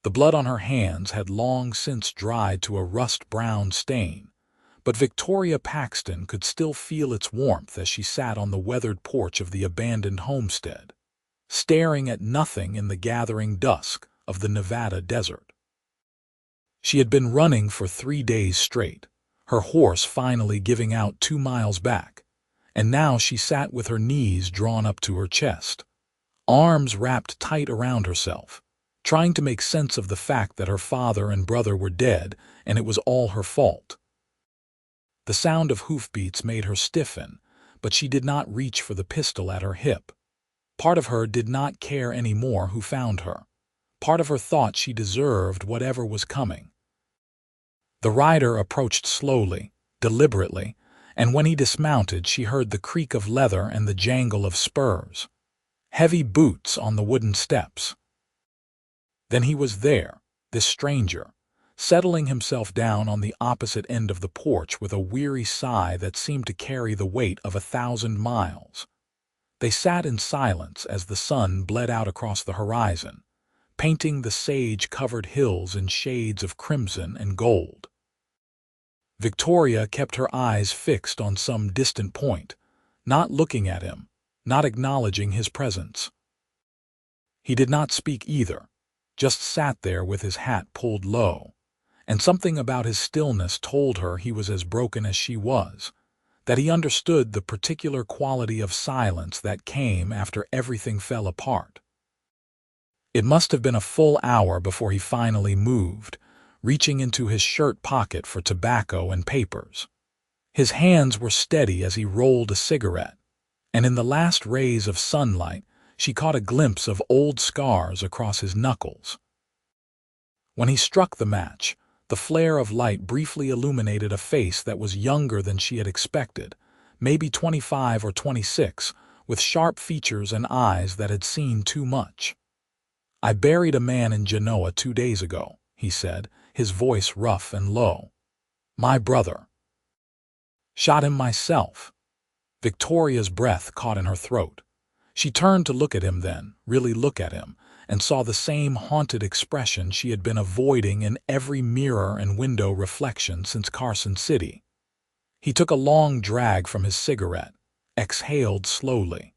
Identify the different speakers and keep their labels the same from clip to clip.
Speaker 1: The blood on her hands had long since dried to a rust-brown stain, but Victoria Paxton could still feel its warmth as she sat on the weathered porch of the abandoned homestead, staring at nothing in the gathering dusk of the Nevada desert. She had been running for 3 days straight, her horse finally giving out 2 miles back, and now she sat with her knees drawn up to her chest, arms wrapped tight around herself, trying to make sense of the fact that her father and brother were dead and it was all her fault. The sound of hoofbeats made her stiffen, but she did not reach for the pistol at her hip. Part of her did not care anymore who found her. Part of her thought she deserved whatever was coming. The rider approached slowly, deliberately, and when he dismounted she heard the creak of leather and the jangle of spurs. Heavy boots on the wooden steps. Then he was there, this stranger, settling himself down on the opposite end of the porch with a weary sigh that seemed to carry the weight of 1,000 miles. They sat in silence as the sun bled out across the horizon, painting the sage-covered hills in shades of crimson and gold. Victoria kept her eyes fixed on some distant point, not looking at him, not acknowledging his presence. He did not speak either, just sat there with his hat pulled low, and something about his stillness told her he was as broken as she was, that he understood the particular quality of silence that came after everything fell apart. It must have been a full hour before he finally moved, reaching into his shirt pocket for tobacco and papers. His hands were steady as he rolled a cigarette, and in the last rays of sunlight she caught a glimpse of old scars across his knuckles. When he struck the match, the flare of light briefly illuminated a face that was younger than she had expected, maybe 25 or 26, with sharp features and eyes that had seen too much. "I buried a man in Genoa 2 days ago," he said, his voice rough and low. "My brother. Shot him myself." Victoria's breath caught in her throat. She turned to look at him then, really look at him, and saw the same haunted expression she had been avoiding in every mirror and window reflection since Carson City. He took a long drag from his cigarette, exhaled slowly.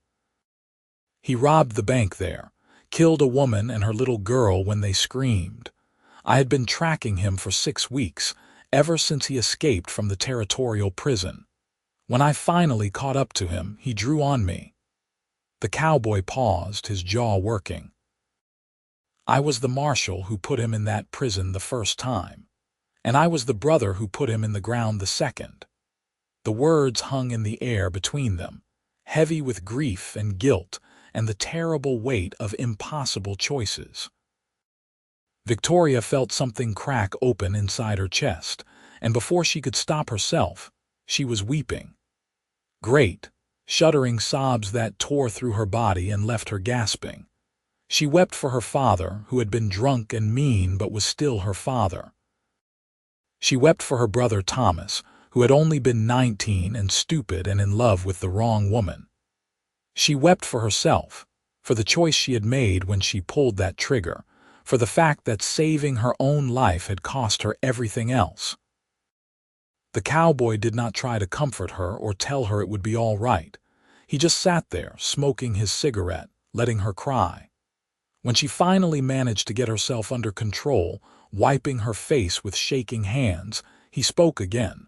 Speaker 1: "He robbed the bank there, killed a woman and her little girl when they screamed. I had been tracking him for 6 weeks, ever since he escaped from the territorial prison. When I finally caught up to him, he drew on me." The cowboy paused, his jaw working. "I was the marshal who put him in that prison the first time, and I was the brother who put him in the ground the second." The words hung in the air between them, heavy with grief and guilt and the terrible weight of impossible choices. Victoria felt something crack open inside her chest, and before she could stop herself, she was weeping. Great, shuddering sobs that tore through her body and left her gasping. She wept for her father, who had been drunk and mean but was still her father. She wept for her brother Thomas, who had only been 19 and stupid and in love with the wrong woman. She wept for herself, for the choice she had made when she pulled that trigger, for the fact that saving her own life had cost her everything else. The cowboy did not try to comfort her or tell her it would be all right. He just sat there, smoking his cigarette, letting her cry. When she finally managed to get herself under control, wiping her face with shaking hands, he spoke again.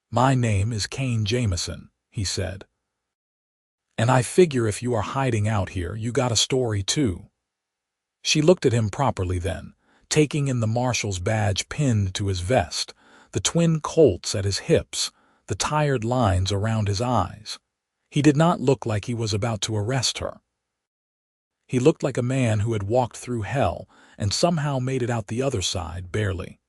Speaker 1: "My name is Kane Jamison," he said. "And I figure if you are hiding out here, you got a story too." She looked at him properly then, taking in the marshal's badge pinned to his vest, the twin colts at his hips, the tired lines around his eyes. He did not look like he was about to arrest her. He looked like a man who had walked through hell and somehow made it out the other side, barely.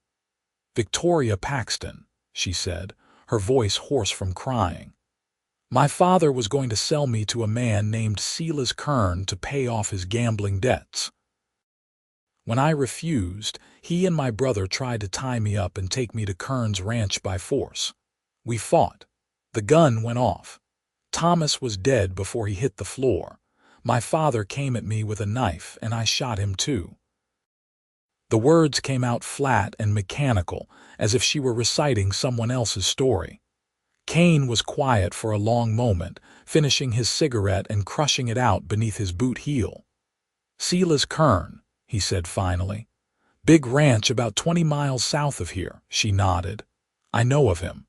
Speaker 1: "Victoria Paxton," she said, her voice hoarse from crying. "My father was going to sell me to a man named Silas Kern to pay off his gambling debts. When I refused, he and my brother tried to tie me up and take me to Kern's ranch by force. We fought. The gun went off. Thomas was dead before he hit the floor. My father came at me with a knife and I shot him too." The words came out flat and mechanical, as if she were reciting someone else's story. Kane was quiet for a long moment, finishing his cigarette and crushing it out beneath his boot heel. "Solace Kern," he said finally. "Big ranch about 20 miles south of here," she nodded. "I know of him.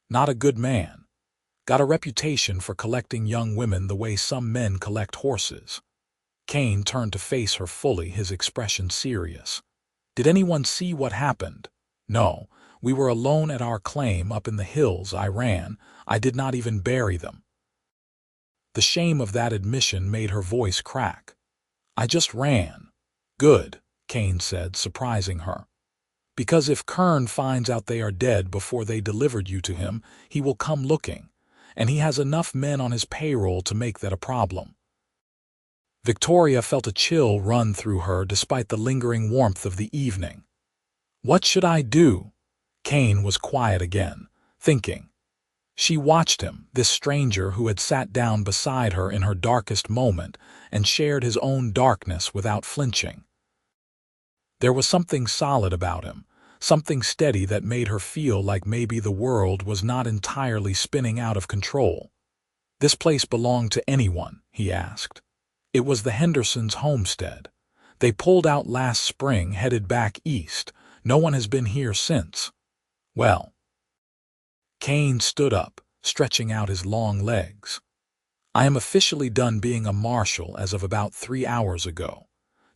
Speaker 1: Not a good man. Got a reputation for collecting young women the way some men collect horses." Kane turned to face her fully, his expression serious. "Did anyone see what happened?" "No. We were alone at our claim up in the hills. I ran. I did not even bury them." The shame of that admission made her voice crack. "I just ran." "Good," Kane said, surprising her. "Because if Kern finds out they are dead before they delivered you to him, he will come looking, and he has enough men on his payroll to make that a problem." Victoria felt a chill run through her despite the lingering warmth of the evening. "What should I do?" Kane was quiet again, thinking. She watched him, this stranger who had sat down beside her in her darkest moment and shared his own darkness without flinching. There was something solid about him, something steady that made her feel like maybe the world was not entirely spinning out of control. "This place belonged to anyone?" he asked. "It was the Hendersons' homestead. They pulled out last spring, headed back east. No one has been here since." "Well." Kane stood up, stretching out his long legs. "I am officially done being a marshal as of about 3 hours ago.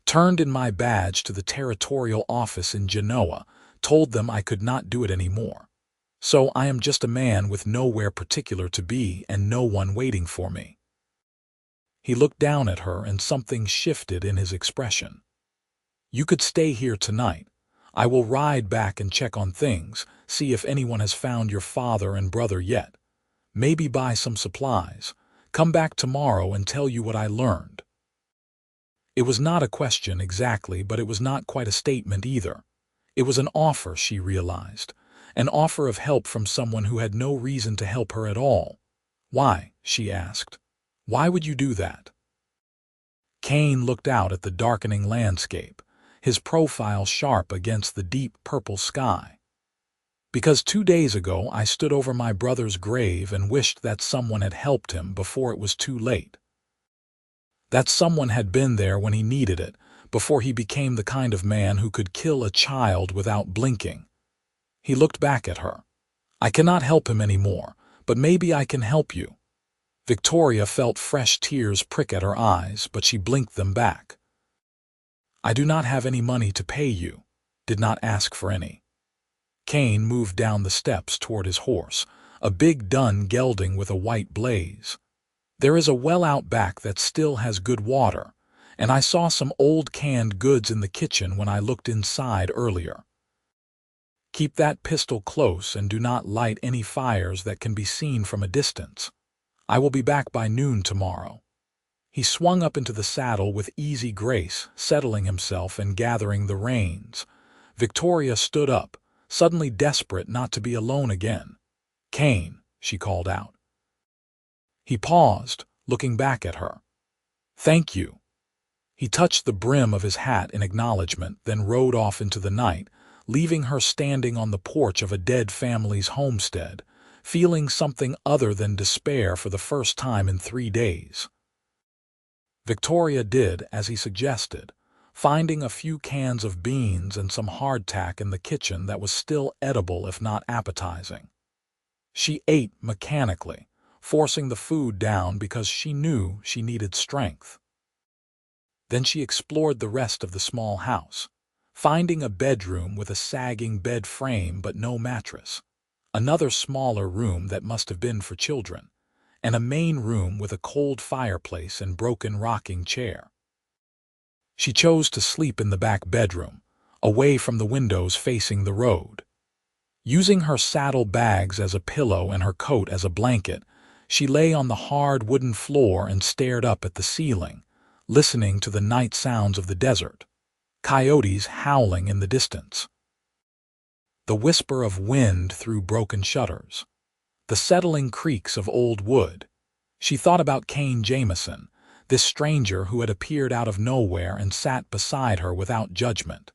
Speaker 1: Turned in my badge to the territorial office in Genoa, told them I could not do it anymore. So I am just a man with nowhere particular to be and no one waiting for me." He looked down at her and something shifted in his expression. "You could stay here tonight. I will ride back and check on things, see if anyone has found your father and brother yet. Maybe buy some supplies. Come back tomorrow and tell you what I learned." It was not a question exactly, but it was not quite a statement either. It was an offer, she realized. An offer of help from someone who had no reason to help her at all. "Why?" she asked. "Why would you do that?" Kane looked out at the darkening landscape, his profile sharp against the deep purple sky. "Because 2 days ago I stood over my brother's grave and wished that someone had helped him before it was too late. That someone had been there when he needed it, before he became the kind of man who could kill a child without blinking." He looked back at her. "I cannot help him anymore, but maybe I can help you." Victoria felt fresh tears prick at her eyes, but she blinked them back. "I do not have any money to pay you. Did not ask for any." Kane moved down the steps toward his horse, a big dun gelding with a white blaze. "There is a well out back that still has good water, and I saw some old canned goods in the kitchen when I looked inside earlier. Keep that pistol close and do not light any fires that can be seen from a distance. I will be back by noon tomorrow." He swung up into the saddle with easy grace, settling himself and gathering the reins. Victoria stood up, suddenly desperate not to be alone again. "Kane," she called out. He paused, looking back at her. "Thank you." He touched the brim of his hat in acknowledgement, then rode off into the night, leaving her standing on the porch of a dead family's homestead, feeling something other than despair for the first time in 3 days. Victoria did as he suggested, finding a few cans of beans and some hardtack in the kitchen that was still edible if not appetizing. She ate mechanically, forcing the food down because she knew she needed strength. Then she explored the rest of the small house, finding a bedroom with a sagging bed frame but no mattress, another smaller room that must have been for children, and a main room with a cold fireplace and broken rocking chair. She chose to sleep in the back bedroom, away from the windows facing the road. Using her saddle bags as a pillow and her coat as a blanket, she lay on the hard wooden floor and stared up at the ceiling, listening to the night sounds of the desert, coyotes howling in the distance, the whisper of wind through broken shutters, the settling creaks of old wood. She thought about Kane Jamison, this stranger who had appeared out of nowhere and sat beside her without judgment.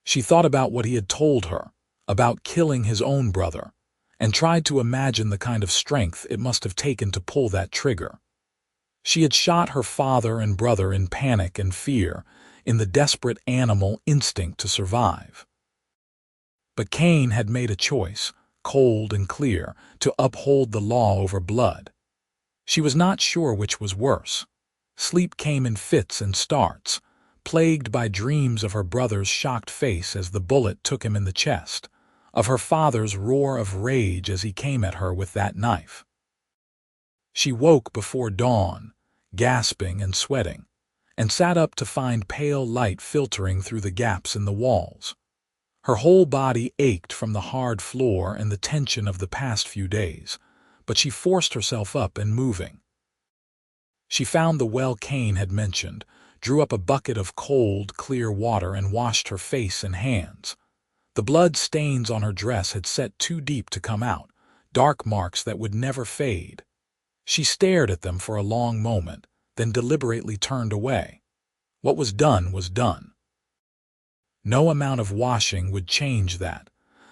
Speaker 1: She thought about what he had told her, about killing his own brother, and tried to imagine the kind of strength it must have taken to pull that trigger. She had shot her father and brother in panic and fear, in the desperate animal instinct to survive. But Kane had made a choice, cold and clear, to uphold the law over blood. She was not sure which was worse. Sleep came in fits and starts, plagued by dreams of her brother's shocked face as the bullet took him in the chest, of her father's roar of rage as he came at her with that knife. She woke before dawn, gasping and sweating, and sat up to find pale light filtering through the gaps in the walls. Her whole body ached from the hard floor and the tension of the past few days, but she forced herself up and moving. She found the well Kane had mentioned, drew up a bucket of cold, clear water and washed her face and hands. The blood stains on her dress had set too deep to come out, dark marks that would never fade. She stared at them for a long moment, then deliberately turned away. What was done was done. No amount of washing would change that.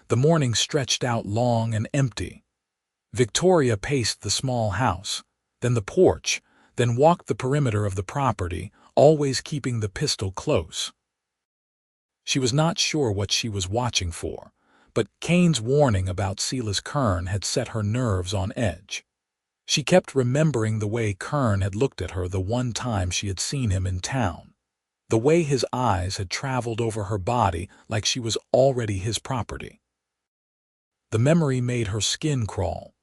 Speaker 1: The morning stretched out long and empty. Victoria paced the small house, then the porch, then walked the perimeter of the property, always keeping the pistol close. She was not sure what she was watching for, but Kane's warning about Silas Kern had set her nerves on edge. She kept remembering the way Kern had looked at her the one time she had seen him in town, the way his eyes had traveled over her body like she was already his property. The memory made her skin crawl.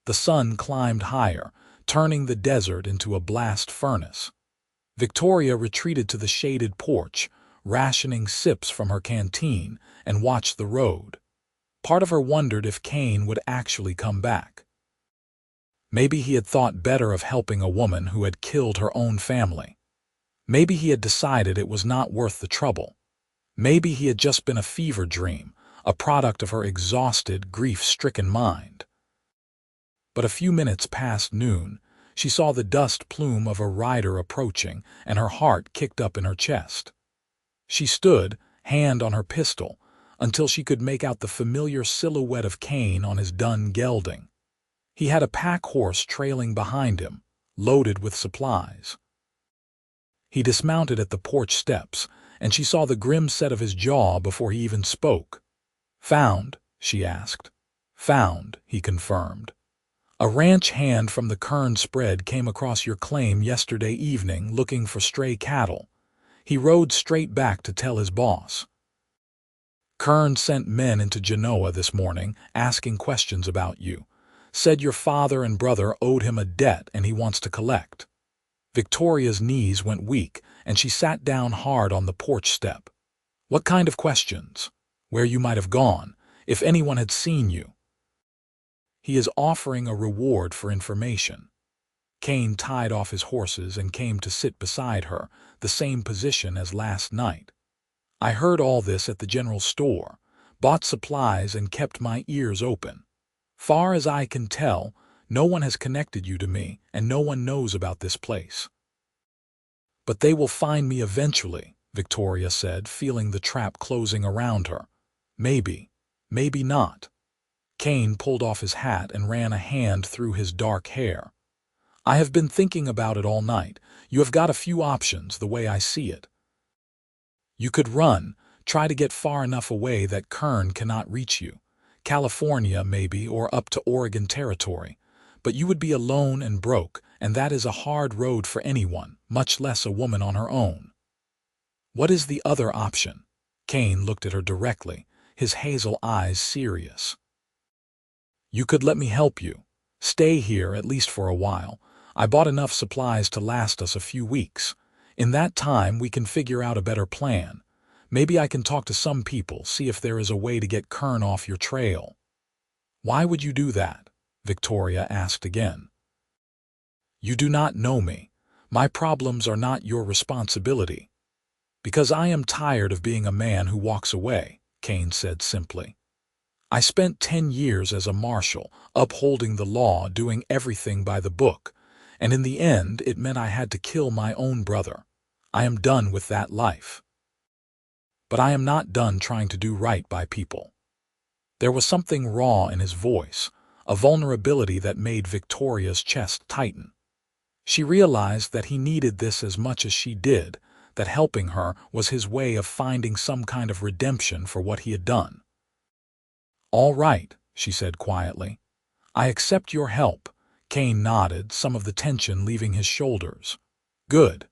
Speaker 1: The sun climbed higher, turning the desert into a blast furnace. Victoria retreated to the shaded porch, rationing sips from her canteen, and watched the road. Part of her wondered if Kane would actually come back. Maybe he had thought better of helping a woman who had killed her own family. Maybe he had decided it was not worth the trouble. Maybe he had just been a fever dream, a product of her exhausted, grief-stricken mind. But a few minutes past noon, she saw the dust plume of a rider approaching, and her heart kicked up in her chest. She stood, hand on her pistol, until she could make out the familiar silhouette of Kane on his dun gelding. He had a pack horse trailing behind him, loaded with supplies. He dismounted at the porch steps, and she saw the grim set of his jaw before he even spoke. "Found?" she asked. "Found," he confirmed. "A ranch hand from the Kern spread came across your claim yesterday evening looking for stray cattle. He rode straight back to tell his boss. Kern sent men into Genoa this morning asking questions about you. Said your father and brother owed him a debt and he wants to collect." Victoria's knees went weak, and she sat down hard on the porch step. "What kind of questions? Where you might have gone, if anyone had seen you." "He is offering a reward for information." Kane tied off his horses and came to sit beside her, the same position as last night. "I heard all this at the general store, bought supplies and kept my ears open. Far as I can tell, no one has connected you to me, and no one knows about this place." "But they will find me eventually," Victoria said, feeling the trap closing around her. "Maybe, maybe not." Kane pulled off his hat and ran a hand through his dark hair. "I have been thinking about it all night. You have got a few options, the way I see it. You could run, try to get far enough away that Kern cannot reach you. California, maybe, or up to Oregon territory. But you would be alone and broke, and that is a hard road for anyone, much less a woman on her own." "What is the other option?" Kane looked at her directly, his hazel eyes serious. "You could let me help you. Stay here, at least for a while. I bought enough supplies to last us a few weeks. In that time, we can figure out a better plan. Maybe I can talk to some people, see if there is a way to get Kern off your trail." "Why would you do that?" Victoria asked again. "You do not know me. My problems are not your responsibility." "Because I am tired of being a man who walks away," Kane said simply. "I spent 10 years as a marshal, upholding the law, doing everything by the book, and in the end it meant I had to kill my own brother. I am done with that life. But I am not done trying to do right by people." There was something raw in his voice, a vulnerability that made Victoria's chest tighten. She realized that he needed this as much as she did, that helping her was his way of finding some kind of redemption for what he had done. "All right," she said quietly. "I accept your help." Kane nodded, some of the tension leaving his shoulders. "Good.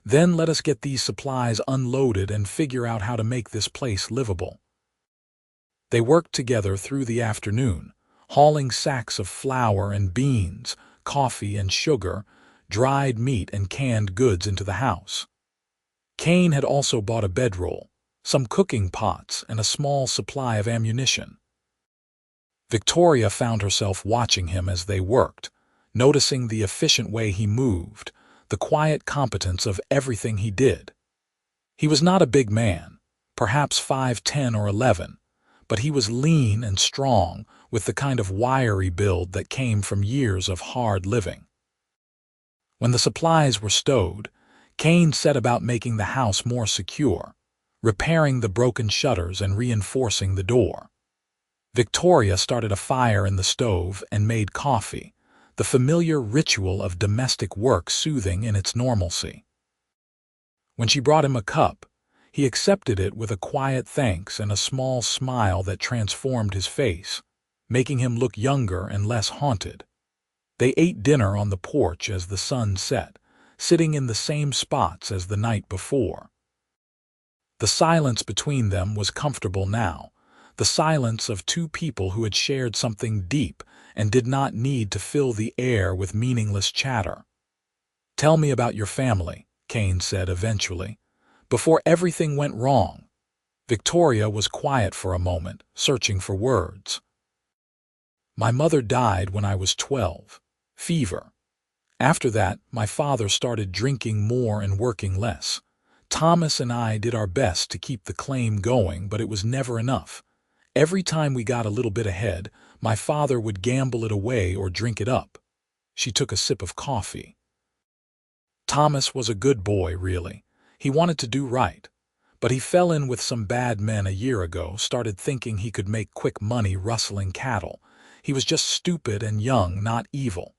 Speaker 1: Then let us get these supplies unloaded and figure out how to make this place livable." They worked together through the afternoon, hauling sacks of flour and beans, coffee and sugar, dried meat and canned goods into the house. Kane had also bought a bedroll, some cooking pots, and a small supply of ammunition. Victoria found herself watching him as they worked, noticing the efficient way he moved, the quiet competence of everything he did. He was not a big man, perhaps 5'10" or 11, but he was lean and strong, with the kind of wiry build that came from years of hard living. When the supplies were stowed, Kane set about making the house more secure, repairing the broken shutters and reinforcing the door. Victoria started a fire in the stove and made coffee, the familiar ritual of domestic work soothing in its normalcy. When she brought him a cup, he accepted it with a quiet thanks and a small smile that transformed his face, making him look younger and less haunted. They ate dinner on the porch as the sun set, sitting in the same spots as the night before. The silence between them was comfortable now, the silence of two people who had shared something deep and did not need to fill the air with meaningless chatter. "Tell me about your family," Kane said eventually. "Before everything went wrong." Victoria was quiet for a moment, searching for words. "My mother died when I was 12. Fever. After that, my father started drinking more and working less. Thomas and I did our best to keep the claim going, but it was never enough. Every time we got a little bit ahead, my father would gamble it away or drink it up." She took a sip of coffee. "Thomas was a good boy, really. He wanted to do right. But he fell in with some bad men a year ago, started thinking he could make quick money rustling cattle. He was just stupid and young, not evil.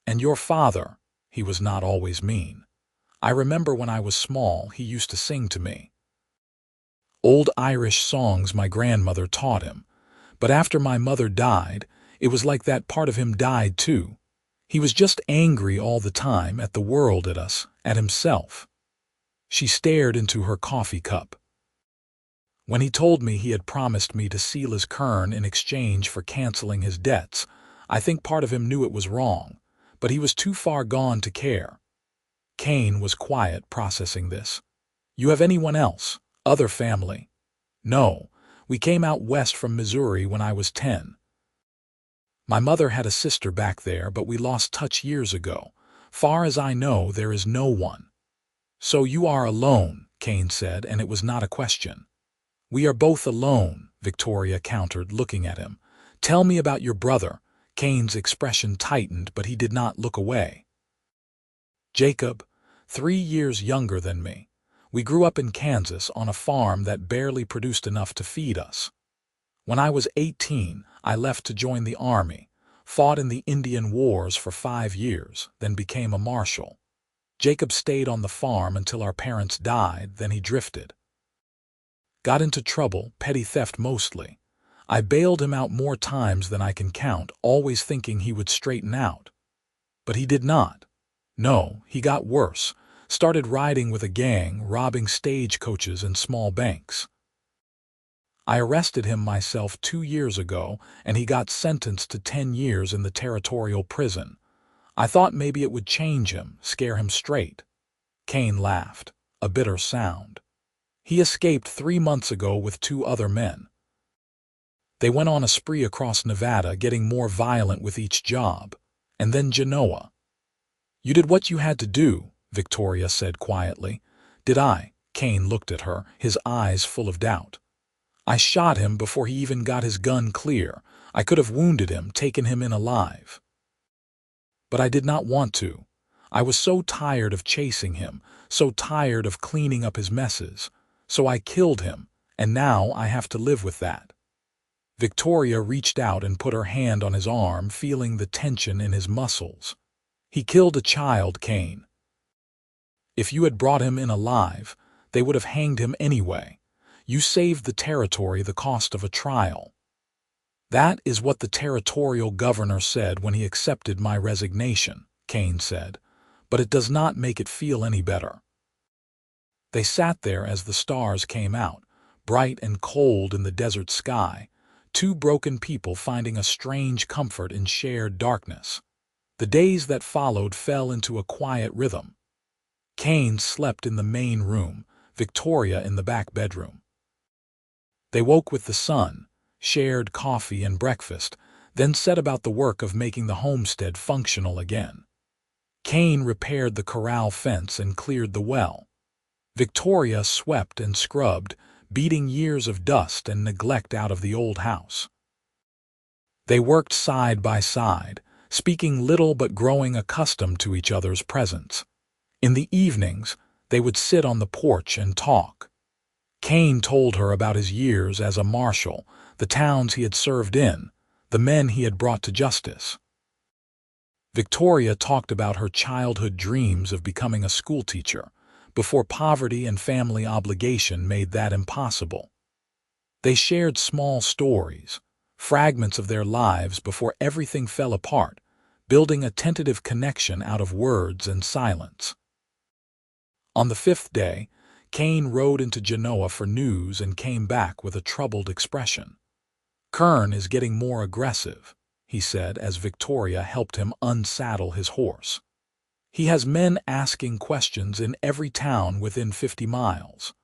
Speaker 1: And your father, he was not always mean. I remember when I was small, he used to sing to me old Irish songs my grandmother taught him. But after my mother died, it was like that part of him died too. He was just angry all the time at the world, at us, at himself." She stared into her coffee cup. "When he told me he had promised me to seal his kern in exchange for canceling his debts, I think part of him knew it was wrong, but he was too far gone to care." Kane was quiet, processing this. "You have anyone else? Other family?" "No. We came out west from Missouri when I was 10. My mother had a sister back there, but we lost touch years ago. Far as I know, there is no one." "So you are alone," Kane said, and it was not a question. "We are both alone," Victoria countered, looking at him. "Tell me about your brother." Kane's expression tightened, but he did not look away. "Jacob, 3 years younger than me. We grew up in Kansas on a farm that barely produced enough to feed us. When I was 18, I left to join the army, fought in the Indian Wars for 5 years, then became a marshal. Jacob stayed on the farm until our parents died, then he drifted. Got into trouble, petty theft mostly. I bailed him out more times than I can count, always thinking he would straighten out. But he did not. No, he got worse. Started riding with a gang, robbing stagecoaches and small banks. I arrested him myself 2 years ago, and he got sentenced to 10 years in the territorial prison. I thought maybe it would change him, scare him straight." Kane laughed, a bitter sound. "He escaped 3 months ago with 2 other men. They went on a spree across Nevada, getting more violent with each job. And then Genoa." "You did what you had to do," Victoria said quietly. "Did I?" Kane looked at her, his eyes full of doubt. "I shot him before he even got his gun clear. I could have wounded him, taken him in alive." But I did not want to. I was so tired of chasing him, so tired of cleaning up his messes. So I killed him, and now I have to live with that." Victoria reached out and put her hand on his arm, feeling the tension in his muscles. "He killed a child, Kane. If you had brought him in alive, they would have hanged him anyway. You saved the territory the cost of a trial." "That is what the territorial governor said when he accepted my resignation," Kane said, "but it does not make it feel any better." They sat there as the stars came out, bright and cold in the desert sky, two broken people finding a strange comfort in shared darkness. The days that followed fell into a quiet rhythm. Kane slept in the main room, Victoria in the back bedroom. They woke with the sun, shared coffee and breakfast, then set about the work of making the homestead functional again. Kane repaired the corral fence and cleared the well. Victoria swept and scrubbed, beating years of dust and neglect out of the old house. They worked side by side, speaking little but growing accustomed to each other's presence. In the evenings, they would sit on the porch and talk. Kane told her about his years as a marshal, the towns he had served in, the men he had brought to justice. Victoria talked about her childhood dreams of becoming a schoolteacher, before poverty and family obligation made that impossible. They shared small stories, fragments of their lives before everything fell apart, building a tentative connection out of words and silence. On the 5th day, Kane rode into Genoa for news and came back with a troubled expression. "Kern is getting more aggressive," he said as Victoria helped him unsaddle his horse. "He has men asking questions in every town within 50 miles.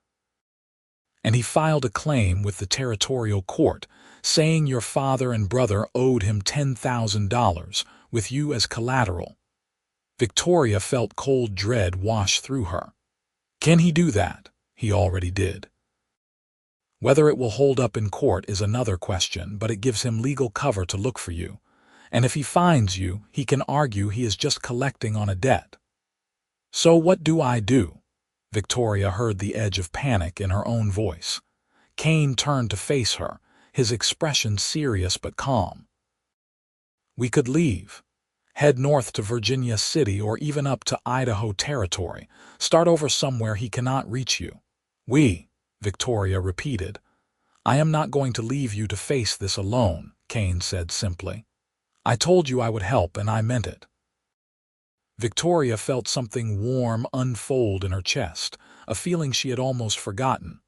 Speaker 1: And he filed a claim with the territorial court, saying your father and brother owed him $10,000, with you as collateral." Victoria felt cold dread wash through her. Can he do that? He already did. Whether it will hold up in court is another question, but it gives him legal cover to look for you. And if he finds you, he can argue he is just collecting on a debt. "So what do I do?" Victoria heard the edge of panic in her own voice. Kane turned to face her, his expression serious but calm. "We could leave. Head north to Virginia City or even up to Idaho Territory. Start over somewhere he cannot reach you." "We," Victoria repeated. "I am not going to leave you to face this alone," Kane said simply. "I told you I would help, and I meant it." Victoria felt something warm unfold in her chest, a feeling she had almost forgotten.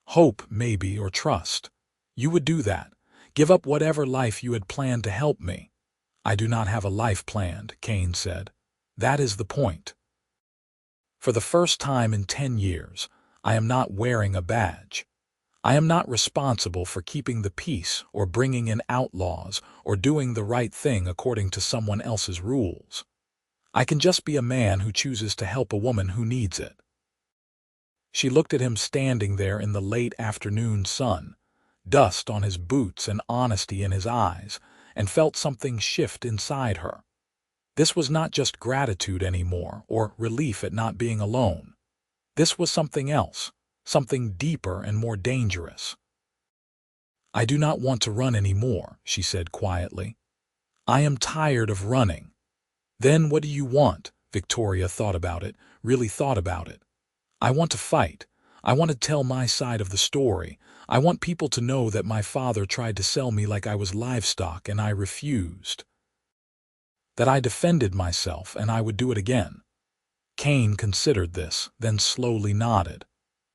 Speaker 1: Hope, maybe, or trust. "You would do that. Give up whatever life you had planned to help me." "I do not have a life planned," Kane said. "That is the point. For the first time in 10 years, I am not wearing a badge. I am not responsible for keeping the peace or bringing in outlaws or doing the right thing according to someone else's rules. I can just be a man who chooses to help a woman who needs it." She looked at him standing there in the late afternoon sun, dust on his boots and honesty in his eyes, and felt something shift inside her. This was not just gratitude anymore, or relief at not being alone. This was something else, something deeper and more dangerous. "I do not want to run anymore," she said quietly. "I am tired of running." "Then what do you want?" Victoria thought about it, really thought about it. "I want to fight. I want to tell my side of the story. I want people to know that my father tried to sell me like I was livestock and I refused. That I defended myself and I would do it again." Kane considered this, then slowly nodded.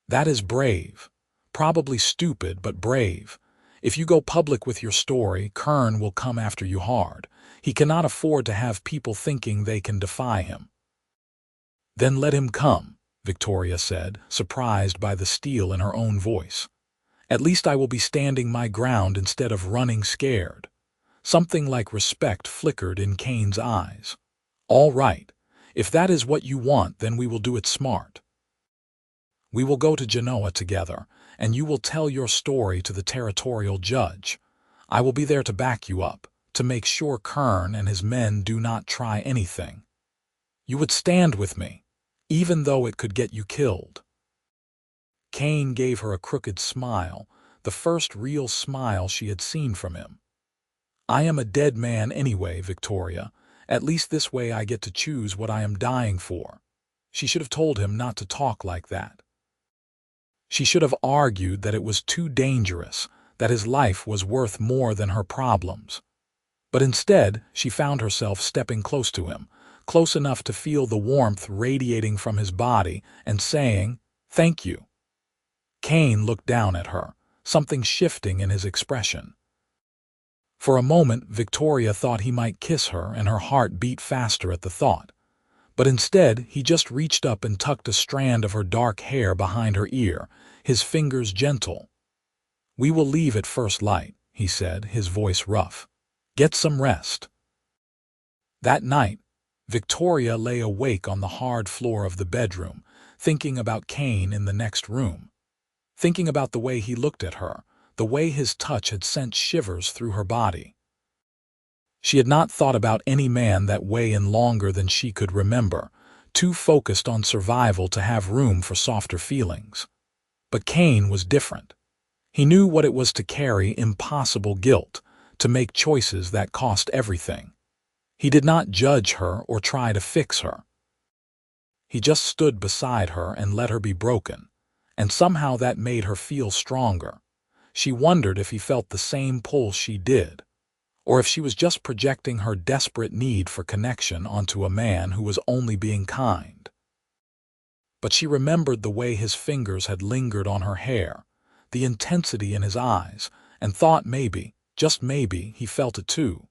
Speaker 1: "That is brave. Probably stupid, but brave. If you go public with your story, Kern will come after you hard. He cannot afford to have people thinking they can defy him." "Then let him come," Victoria said, surprised by the steel in her own voice. "At least I will be standing my ground instead of running scared." Something like respect flickered in Kane's eyes. "All right. If that is what you want, then we will do it smart. We will go to Genoa together, and you will tell your story to the territorial judge. I will be there to back you up, to make sure Kern and his men do not try anything. You would stand with me, even though it could get you killed." Kane gave her a crooked smile, the first real smile she had seen from him. "I am a dead man anyway, Victoria. At least this way I get to choose what I am dying for." She should have told him not to talk like that. She should have argued that it was too dangerous, that his life was worth more than her problems. But instead, she found herself stepping close to him, close enough to feel the warmth radiating from his body, and saying, "Thank you." Kane looked down at her, something shifting in his expression. For a moment, Victoria thought he might kiss her, and her heart beat faster at the thought. But instead, he just reached up and tucked a strand of her dark hair behind her ear, his fingers gentle. "We will leave at first light," he said, his voice rough. "Get some rest." That night, Victoria lay awake on the hard floor of the bedroom, thinking about Kane in the next room. Thinking about the way he looked at her, the way his touch had sent shivers through her body. She had not thought about any man that way in longer than she could remember, too focused on survival to have room for softer feelings. But Kane was different. He knew what it was to carry impossible guilt, to make choices that cost everything. He did not judge her or try to fix her. He just stood beside her and let her be broken, and somehow that made her feel stronger. She wondered if he felt the same pull she did, or if she was just projecting her desperate need for connection onto a man who was only being kind. But she remembered the way his fingers had lingered on her hair, the intensity in his eyes, and thought maybe, just maybe, he felt it too.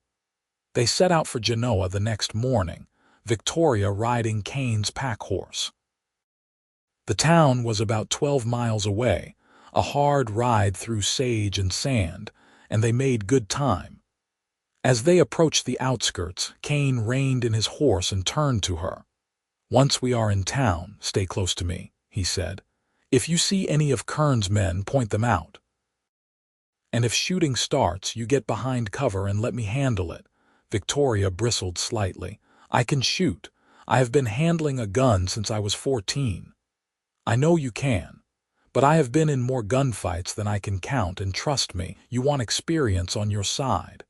Speaker 1: They set out for Genoa the next morning, Victoria riding Kane's pack horse. The town was about 12 miles away, a hard ride through sage and sand, and they made good time. As they approached the outskirts, Kane reined in his horse and turned to her. "Once we are in town, stay close to me," he said. "If you see any of Kern's men, point them out. And if shooting starts, you get behind cover and let me handle it." Victoria bristled slightly. "I can shoot. I have been handling a gun since I was 14. "I know you can. But I have been in more gunfights than I can count, and trust me, you want experience on your side."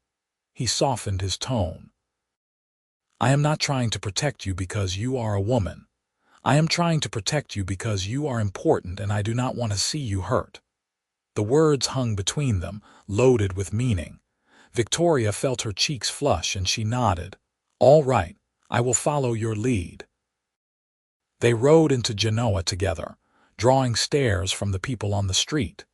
Speaker 1: He softened his tone. "I am not trying to protect you because you are a woman. I am trying to protect you because you are important and I do not want to see you hurt." The words hung between them, loaded with meaning. Victoria felt her cheeks flush and she nodded. "All right, I will follow your lead." They rode into Genoa together, drawing stares from the people on the street.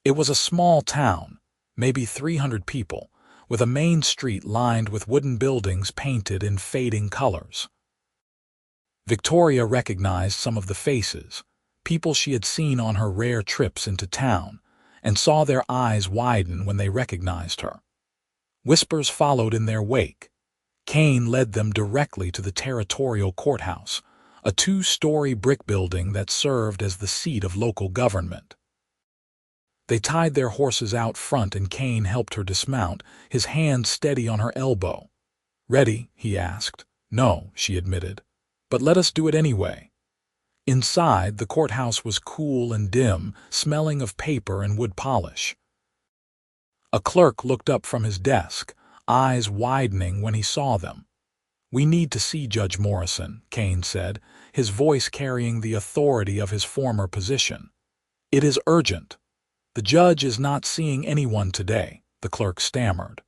Speaker 1: It was a small town, maybe 300 people, with a main street lined with wooden buildings painted in fading colors. Victoria recognized some of the faces, people she had seen on her rare trips into town, and saw their eyes widen when they recognized her. Whispers followed in their wake. Kane led them directly to the territorial courthouse, a 2-story brick building that served as the seat of local government. They tied their horses out front and Kane helped her dismount, his hand steady on her elbow. "Ready?" he asked. "No," she admitted. "But let us do it anyway." Inside, the courthouse was cool and dim, smelling of paper and wood polish. A clerk looked up from his desk, eyes widening when he saw them. "We need to see Judge Morrison," Kane said, his voice carrying the authority of his former position. "It is urgent." "The judge is not seeing anyone today," the clerk stammered.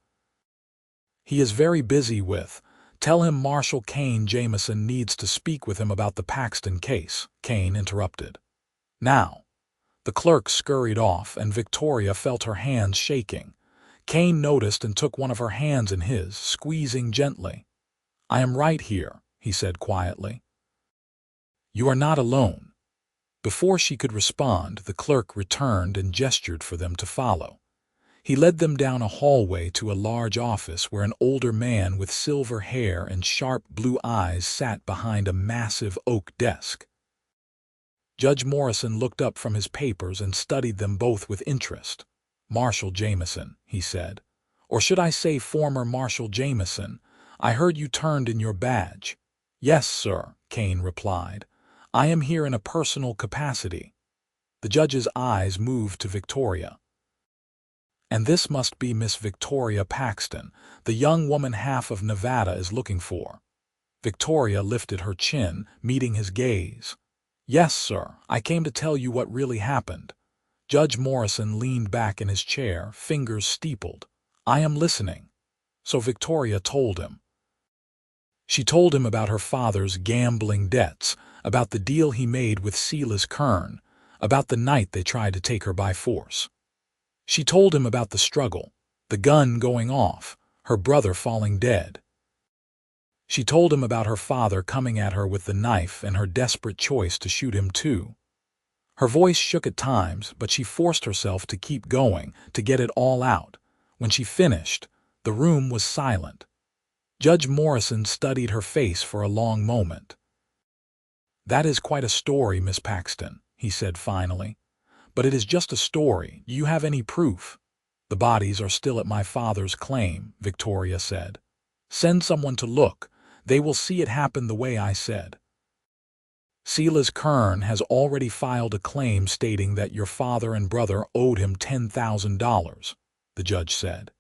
Speaker 1: "He is very busy with— Tell him Marshal Kane Jamison needs to speak with him about the Paxton case," Kane interrupted. "Now." The clerk scurried off and Victoria felt her hands shaking. Kane noticed and took one of her hands in his, squeezing gently. "I am right here," he said quietly. "You are not alone." Before she could respond, the clerk returned and gestured for them to follow. He led them down a hallway to a large office where an older man with silver hair and sharp blue eyes sat behind a massive oak desk. Judge Morrison looked up from his papers and studied them both with interest. "Marshal Jamison," he said. Or should I say former Marshal Jamison? I heard you turned in your badge." "Yes, sir," Kane replied. "I am here in a personal capacity." The judge's eyes moved to Victoria. "And this must be Miss Victoria Paxton, the young woman half of Nevada is looking for." Victoria lifted her chin, meeting his gaze. "Yes, sir, I came to tell you what really happened." Judge Morrison leaned back in his chair, fingers steepled. "I am listening." So Victoria told him. She told him about her father's gambling debts, about the deal he made with Silas Kern, about the night they tried to take her by force. She told him about the struggle, the gun going off, her brother falling dead. She told him about her father coming at her with the knife and her desperate choice to shoot him too. Her voice shook at times, but she forced herself to keep going, to get it all out. When she finished, the room was silent. Judge Morrison studied her face for a long moment. "That is quite a story, Miss Paxton," he said finally. "But it is just a story. Do you have any proof?" "The bodies are still at my father's claim," Victoria said. "Send someone to look. They will see it happen the way I said." "Silas Kern has already filed a claim stating that your father and brother owed him $10,000, the judge said.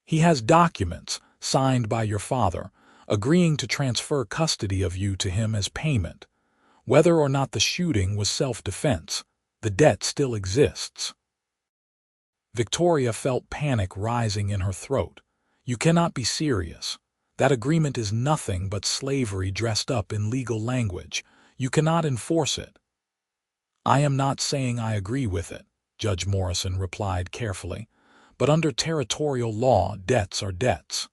Speaker 1: "He has documents, signed by your father, agreeing to transfer custody of you to him as payment. Whether or not the shooting was self-defense, the debt still exists." Victoria felt panic rising in her throat. "You cannot be serious. That agreement is nothing but slavery dressed up in legal language. You cannot enforce it." "I am not saying I agree with it," Judge Morrison replied carefully, "but under territorial law, debts are debts."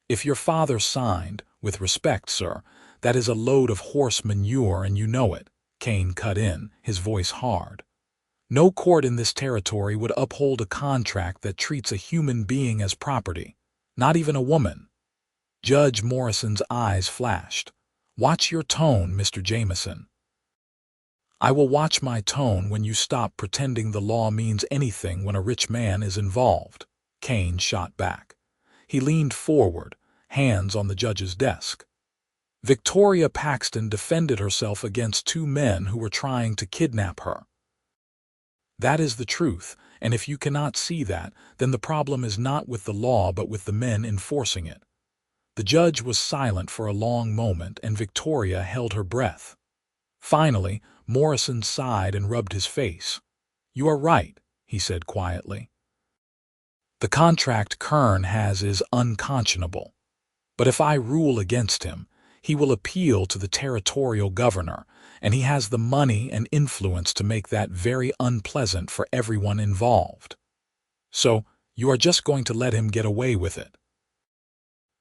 Speaker 1: "If your father signed, with respect, sir, that is a load of horse manure and you know it," Kane cut in, his voice hard. "No court in this territory would uphold a contract that treats a human being as property, not even a woman." Judge Morrison's eyes flashed. "Watch your tone, Mr. Jamison." "I will watch my tone when you stop pretending the law means anything when a rich man is involved," Kane shot back. He leaned forward, hands on the judge's desk. "Victoria Paxton defended herself against two men who were trying to kidnap her. That is the truth, and if you cannot see that, then the problem is not with the law but with the men enforcing it." The judge was silent for a long moment, and Victoria held her breath. Finally, Morrison sighed and rubbed his face. "You are right," he said quietly. "The contract Kern has is unconscionable. But if I rule against him, he will appeal to the territorial governor, and he has the money and influence to make that very unpleasant for everyone involved. So, you are just going to let him get away with it?"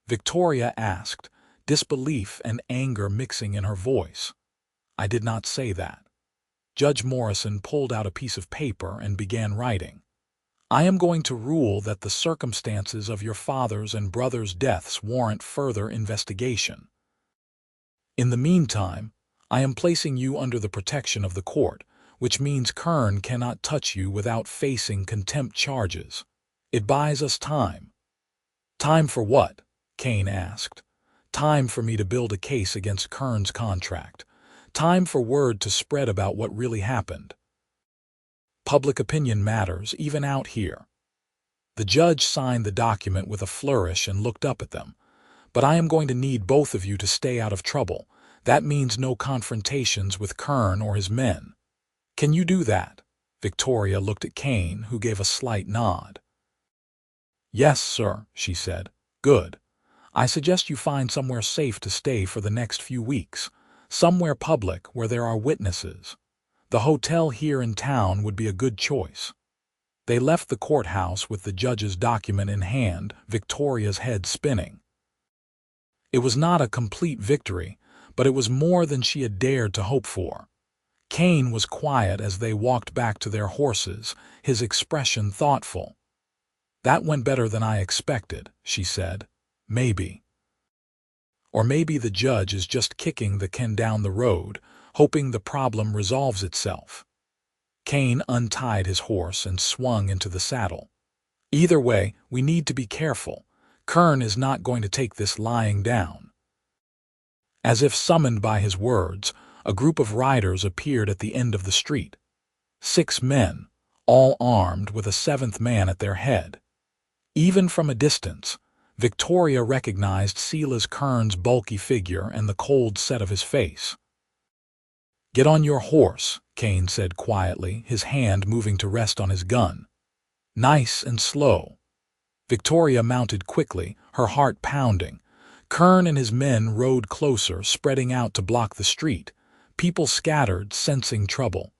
Speaker 1: Victoria asked, disbelief and anger mixing in her voice. "I did not say that." Judge Morrison pulled out a piece of paper and began writing. "I am going to rule that the circumstances of your father's and brother's deaths warrant further investigation. In the meantime, I am placing you under the protection of the court, which means Kern cannot touch you without facing contempt charges. It buys us time." "Time for what?" Kane asked. "Time for me to build a case against Kern's contract. Time for word to spread about what really happened. Public opinion matters, even out here." The judge signed the document with a flourish and looked up at them. "But I am going to need both of you to stay out of trouble. That means no confrontations with Kern or his men. Can you do that?" Victoria looked at Kane, who gave a slight nod. "Yes, sir," she said. "Good. I suggest you find somewhere safe to stay for the next few weeks, somewhere public where there are witnesses. The hotel here in town would be a good choice." They left the courthouse with the judge's document in hand, Victoria's head spinning. It was not a complete victory, but it was more than she had dared to hope for. Kane was quiet as they walked back to their horses, his expression thoughtful. "That went better than I expected," she said. "Maybe. Or maybe the judge is just kicking the can down the road, hoping the problem resolves itself." Kane untied his horse and swung into the saddle. Either way, we need to be careful. Kern is not going to take this lying down. As if summoned by his words, a group of riders appeared at the end of the street. 6 men, all armed with a 7th man at their head. Even from a distance, Victoria recognized Silas Kern's bulky figure and the cold set of his face. "Get on your horse," Kane said quietly, his hand moving to rest on his gun. "Nice and slow." Victoria mounted quickly, her heart pounding. Kern and his men rode closer, spreading out to block the street. People scattered, sensing trouble.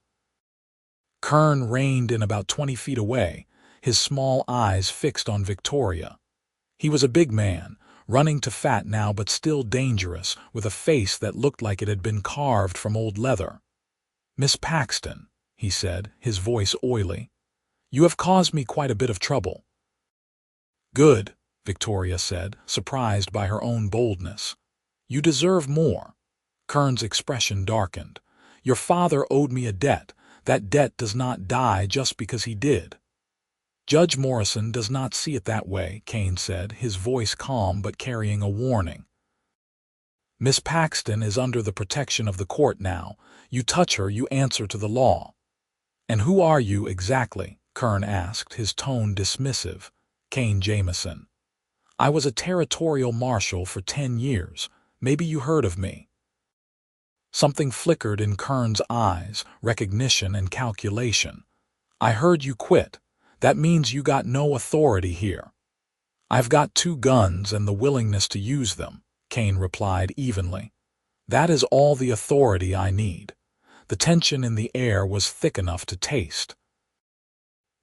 Speaker 1: Kern reined in about 20 feet away, his small eyes fixed on Victoria. He was a big man, running to fat now but still dangerous, with a face that looked like it had been carved from old leather. "Miss Paxton," he said, his voice oily, "you have caused me quite a bit of trouble." "Good," Victoria said, surprised by her own boldness. "You deserve more." Kern's expression darkened. "Your father owed me a debt. That debt does not die just because he did." "Judge Morrison does not see it that way," Kane said, his voice calm but carrying a warning. "Miss Paxton is under the protection of the court now. You touch her, you answer to the law." "And who are you exactly?" Kern asked, his tone dismissive. "Kane Jamison. I was a territorial marshal for 10 years. Maybe you heard of me." Something flickered in Kern's eyes, recognition and calculation. "I heard you quit. That means you got no authority here." "I've got 2 guns and the willingness to use them," Kane replied evenly. "That is all the authority I need." The tension in the air was thick enough to taste.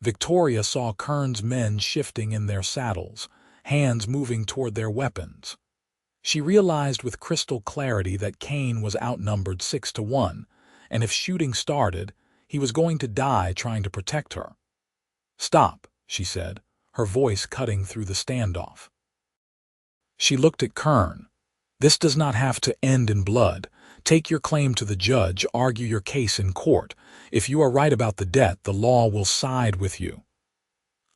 Speaker 1: Victoria saw Kern's men shifting in their saddles, hands moving toward their weapons. She realized with crystal clarity that Kane was outnumbered 6-1, and if shooting started, he was going to die trying to protect her. "Stop," she said, her voice cutting through the standoff. She looked at Kern. "This does not have to end in blood. Take your claim to the judge, argue your case in court. If you are right about the debt, the law will side with you."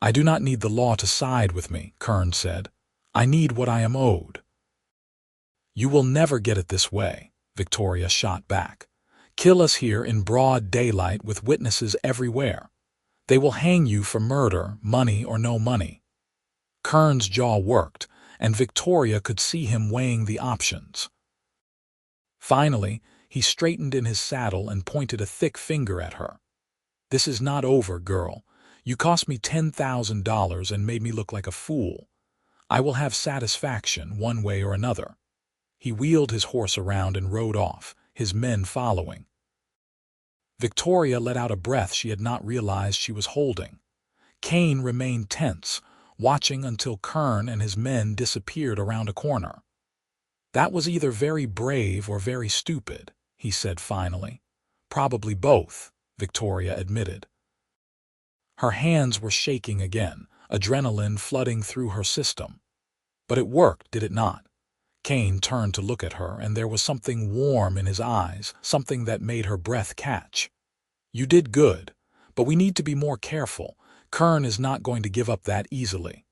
Speaker 1: "I do not need the law to side with me," Kern said. "I need what I am owed." "You will never get it this way," Victoria shot back. "Kill us here in broad daylight with witnesses everywhere. They will hang you for murder, money or no money." Kern's jaw worked, and Victoria could see him weighing the options. Finally, he straightened in his saddle and pointed a thick finger at her. "This is not over, girl. You cost me $10,000 and made me look like a fool. I will have satisfaction one way or another." He wheeled his horse around and rode off, his men following. Victoria let out a breath she had not realized she was holding. Kane remained tense, watching until Kern and his men disappeared around a corner. "That was either very brave or very stupid," he said finally. "Probably both," Victoria admitted. Her hands were shaking again, adrenaline flooding through her system. "But it worked, did it not?" Kane turned to look at her, and there was something warm in his eyes, something that made her breath catch. "You did good, but we need to be more careful. Kern is not going to give up that easily."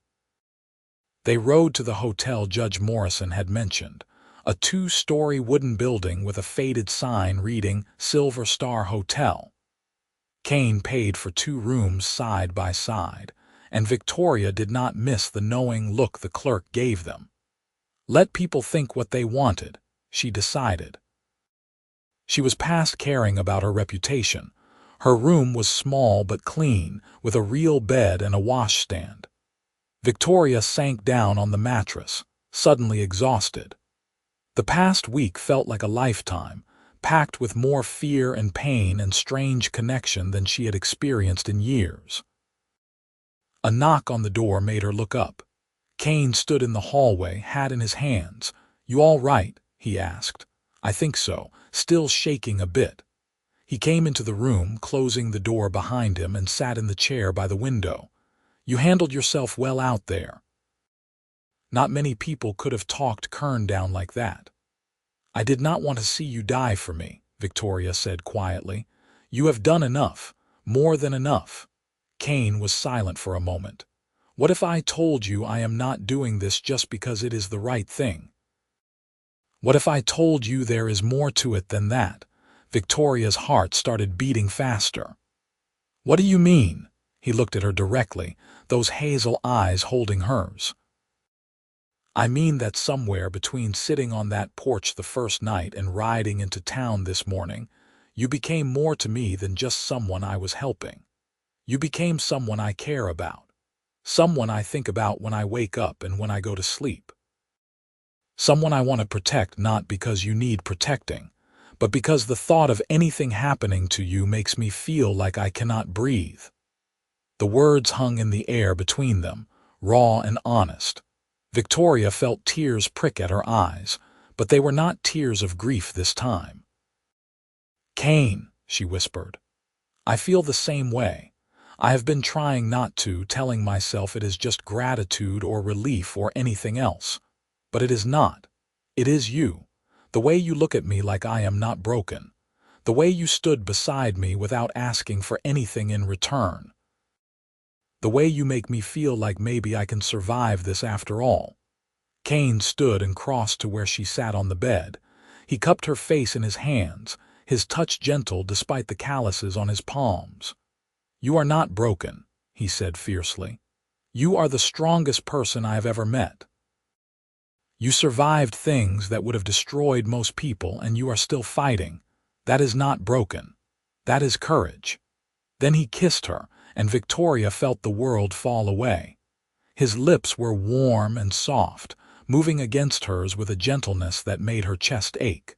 Speaker 1: They rode to the hotel Judge Morrison had mentioned, a 2-story wooden building with a faded sign reading Silver Star Hotel. Kane paid for 2 rooms side by side, and Victoria did not miss the knowing look the clerk gave them. Let people think what they wanted, she decided. She was past caring about her reputation. Her room was small but clean, with a real bed and a washstand. Victoria sank down on the mattress, suddenly exhausted. The past week felt like a lifetime, packed with more fear and pain and strange connection than she had experienced in years. A knock on the door made her look up. Kane stood in the hallway, hat in his hands. "You all right?" he asked. "I think so," still shaking a bit. He came into the room, closing the door behind him, and sat in the chair by the window. "You handled yourself well out there." Not many people could have talked Kern down like that. "I did not want to see you die for me," Victoria said quietly. "You have done enough, more than enough." Kane was silent for a moment. What if I told you I am not doing this just because it is the right thing? What if I told you there is more to it than that? Victoria's heart started beating faster. What do you mean? He looked at her directly, those hazel eyes holding hers. I mean that somewhere between sitting on that porch the first night and riding into town this morning, you became more to me than just someone I was helping. You became someone I care about. Someone I think about when I wake up and when I go to sleep. Someone I want to protect not because you need protecting, but because the thought of anything happening to you makes me feel like I cannot breathe. The words hung in the air between them, raw and honest. Victoria felt tears prick at her eyes, but they were not tears of grief this time. Kane, she whispered, I feel the same way. I have been trying not to, telling myself it is just gratitude or relief or anything else. But it is not. It is you. The way you look at me like I am not broken. The way you stood beside me without asking for anything in return. The way you make me feel like maybe I can survive this after all. Kane stood and crossed to where she sat on the bed. He cupped her face in his hands, his touch gentle despite the calluses on his palms. You are not broken, he said fiercely. You are the strongest person I have ever met. You survived things that would have destroyed most people, and you are still fighting. That is not broken. That is courage. Then he kissed her, and Victoria felt the world fall away. His lips were warm and soft, moving against hers with a gentleness that made her chest ache.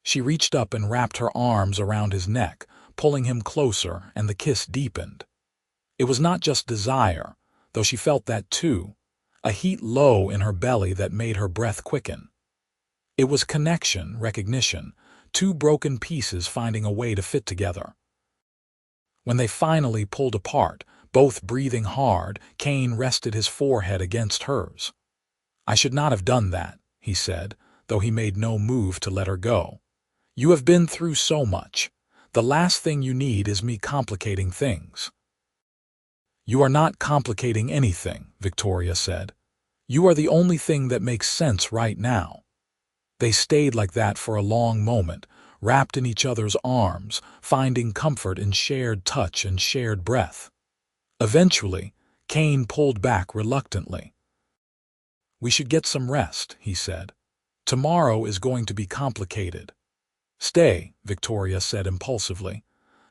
Speaker 1: She reached up and wrapped her arms around his neck, pulling him closer, and the kiss deepened. It was not just desire, though she felt that too, a heat low in her belly that made her breath quicken. It was connection, recognition, two broken pieces finding a way to fit together. When they finally pulled apart, both breathing hard, Kane rested his forehead against hers. I should not have done that, he said, though he made no move to let her go. You have been through so much. The last thing you need is me complicating things. You are not complicating anything, Victoria said. You are the only thing that makes sense right now. They stayed like that for a long moment, wrapped in each other's arms, finding comfort in shared touch and shared breath. Eventually, Kane pulled back reluctantly. We should get some rest, he said. Tomorrow is going to be complicated. Stay, Victoria said impulsively.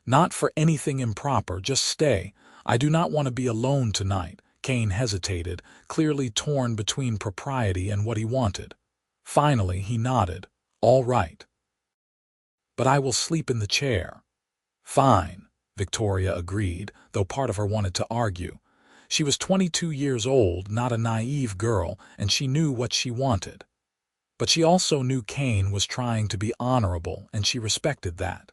Speaker 1: Not for anything improper, just stay. I do not want to be alone tonight. Kane hesitated, clearly torn between propriety and what he wanted. Finally, he nodded. All right. But I will sleep in the chair. Fine, Victoria agreed, though part of her wanted to argue. She was 22 years old, not a naive girl, and she knew what she wanted. But she also knew Kane was trying to be honorable, and she respected that.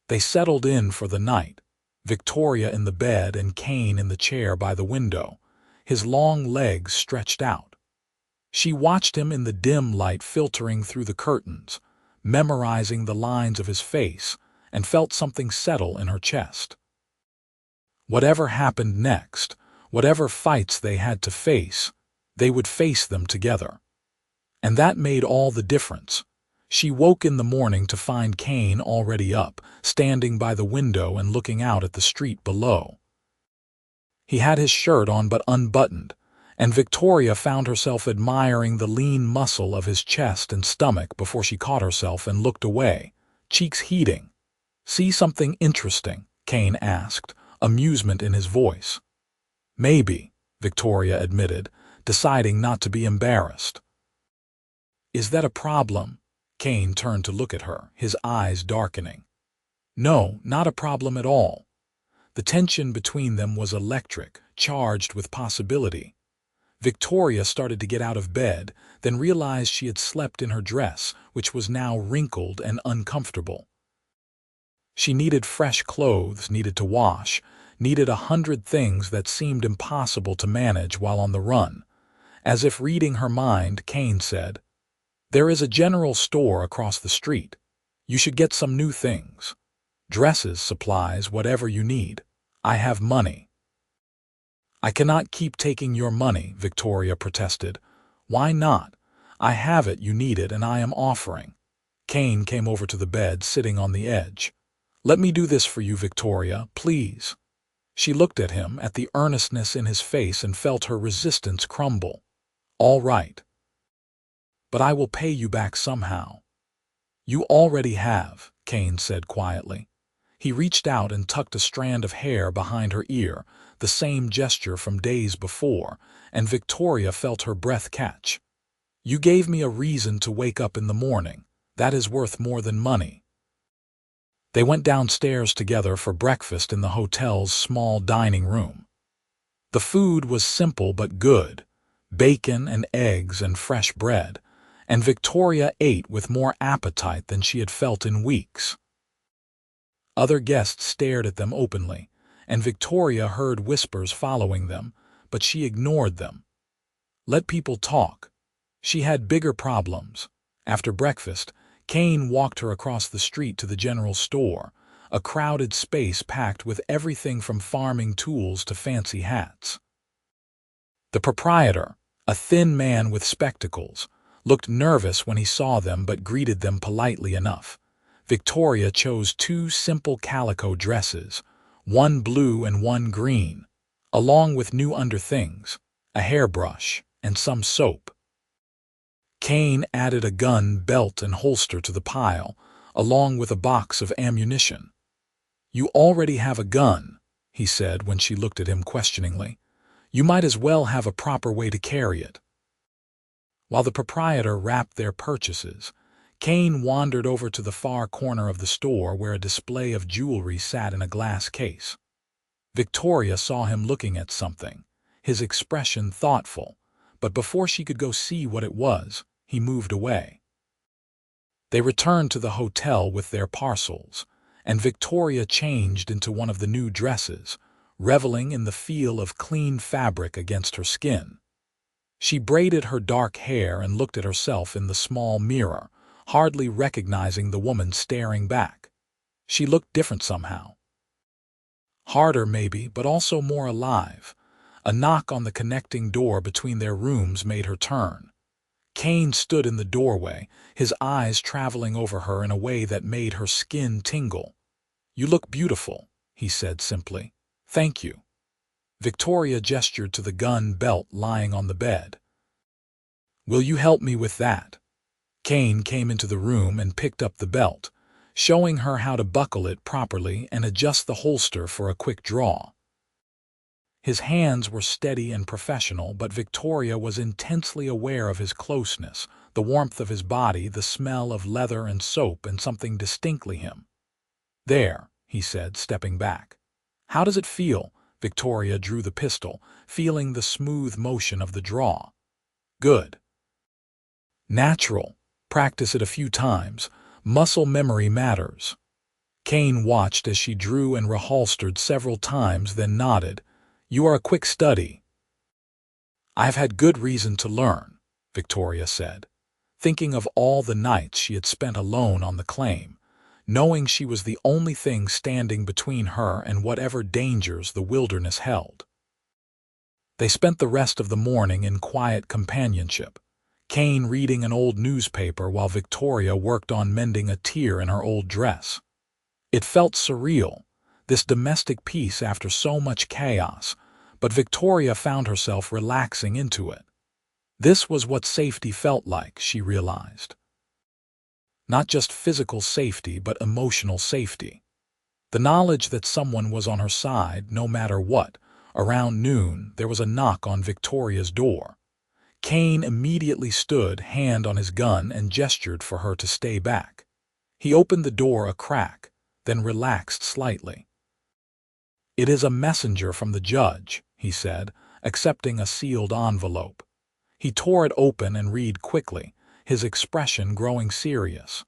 Speaker 1: They settled in for the night, Victoria in the bed and Kane in the chair by the window, his long legs stretched out. She watched him in the dim light filtering through the curtains, memorizing the lines of his face, and felt something settle in her chest. Whatever happened next, whatever fights they had to face, they would face them together. And that made all the difference. She woke in the morning to find Kane already up, standing by the window and looking out at the street below. He had his shirt on but unbuttoned, and Victoria found herself admiring the lean muscle of his chest and stomach before she caught herself and looked away, cheeks heating. See something interesting? Kane asked, amusement in his voice. Maybe, Victoria admitted, deciding not to be embarrassed. Is that a problem? Kane turned to look at her, his eyes darkening. No, not a problem at all. The tension between them was electric, charged with possibility. Victoria started to get out of bed, then realized she had slept in her dress, which was now wrinkled and uncomfortable. She needed fresh clothes, needed to wash, needed 100 things that seemed impossible to manage while on the run. As if reading her mind, Kane said, There is a general store across the street. You should get some new things. Dresses, supplies, whatever you need. I have money. I cannot keep taking your money, Victoria protested. Why not? I have it, you need it, and I am offering. Kane came over to the bed, sitting on the edge. Let me do this for you, Victoria, please. She looked at him, at the earnestness in his face, and felt her resistance crumble. All right. But I will pay you back somehow. You already have, Kane said quietly. He reached out and tucked a strand of hair behind her ear, the same gesture from days before, and Victoria felt her breath catch. You gave me a reason to wake up in the morning. That is worth more than money. They went downstairs together for breakfast in the hotel's small dining room. The food was simple but good, bacon and eggs and fresh bread, and Victoria ate with more appetite than she had felt in weeks. Other guests stared at them openly, and Victoria heard whispers following them, but she ignored them. Let people talk. She had bigger problems. After breakfast, Kane walked her across the street to the general store, a crowded space packed with everything from farming tools to fancy hats. The proprietor, a thin man with spectacles, looked nervous when he saw them but greeted them politely enough. Victoria chose 2 simple calico dresses, one blue and one green, along with new underthings, a hairbrush, and some soap. Kane added a gun, belt, and holster to the pile, along with a box of ammunition. You already have a gun, he said when she looked at him questioningly. You might as well have a proper way to carry it. While the proprietor wrapped their purchases, Kane wandered over to the far corner of the store where a display of jewelry sat in a glass case. Victoria saw him looking at something, his expression thoughtful, but before she could go see what it was, he moved away. They returned to the hotel with their parcels, and Victoria changed into one of the new dresses, reveling in the feel of clean fabric against her skin. She braided her dark hair and looked at herself in the small mirror, hardly recognizing the woman staring back. She looked different somehow. Harder maybe, but also more alive. A knock on the connecting door between their rooms made her turn. Kane stood in the doorway, his eyes traveling over her in a way that made her skin tingle. You look beautiful, he said simply. Thank you. Victoria gestured to the gun belt lying on the bed. Will you help me with that? Kane came into the room and picked up the belt, showing her how to buckle it properly and adjust the holster for a quick draw. His hands were steady and professional, but Victoria was intensely aware of his closeness, the warmth of his body, the smell of leather and soap, and something distinctly him. There, he said, stepping back. How does it feel? Victoria drew the pistol, feeling the smooth motion of the draw. Good. Natural. Practice it a few times. Muscle memory matters. Kane watched as she drew and reholstered several times, then nodded. You are a quick study. I have had good reason to learn, Victoria said, thinking of all the nights she had spent alone on the claim, knowing she was the only thing standing between her and whatever dangers the wilderness held. They spent the rest of the morning in quiet companionship, Kane reading an old newspaper while Victoria worked on mending a tear in her old dress. It felt surreal, this domestic peace after so much chaos, but Victoria found herself relaxing into it. This was what safety felt like, she realized. Not just physical safety, but emotional safety. The knowledge that someone was on her side, no matter what. Around noon, there was a knock on Victoria's door. Kane immediately stood, hand on his gun, and gestured for her to stay back. He opened the door a crack, then relaxed slightly. It is a messenger from the judge, he said, accepting a sealed envelope. He tore it open and read quickly, his expression growing serious.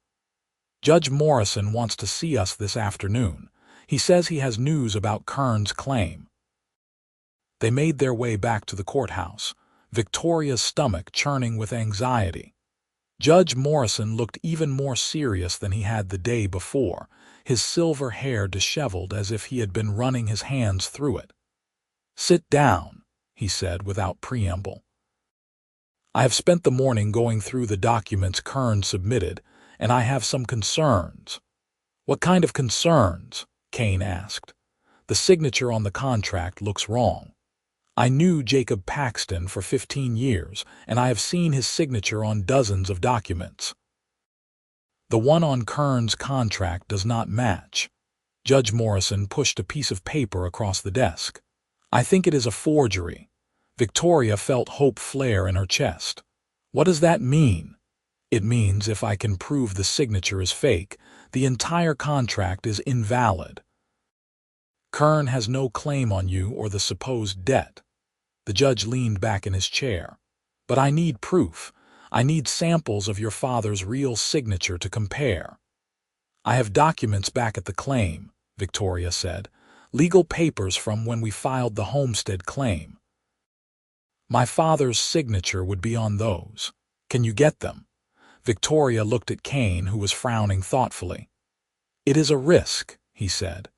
Speaker 1: Judge Morrison wants to see us this afternoon. He says he has news about Kern's claim. They made their way back to the courthouse, Victoria's stomach churning with anxiety. Judge Morrison looked even more serious than he had the day before, his silver hair disheveled as if he had been running his hands through it. Sit down, he said without preamble. I have spent the morning going through the documents Kern submitted, and I have some concerns. What kind of concerns? Kane asked. The signature on the contract looks wrong. I knew Jacob Paxton for 15 years, and I have seen his signature on dozens of documents. The one on Kern's contract does not match. Judge Morrison pushed a piece of paper across the desk. I think it is a forgery. Victoria felt hope flare in her chest. What does that mean? It means if I can prove the signature is fake, the entire contract is invalid. Kern has no claim on you or the supposed debt. The judge leaned back in his chair. But I need proof. I need samples of your father's real signature to compare. I have documents back at the claim, Victoria said. Legal papers from when we filed the homestead claim. My father's signature would be on those. Can you get them? Victoria looked at Kane, who was frowning thoughtfully. It is a risk, he said.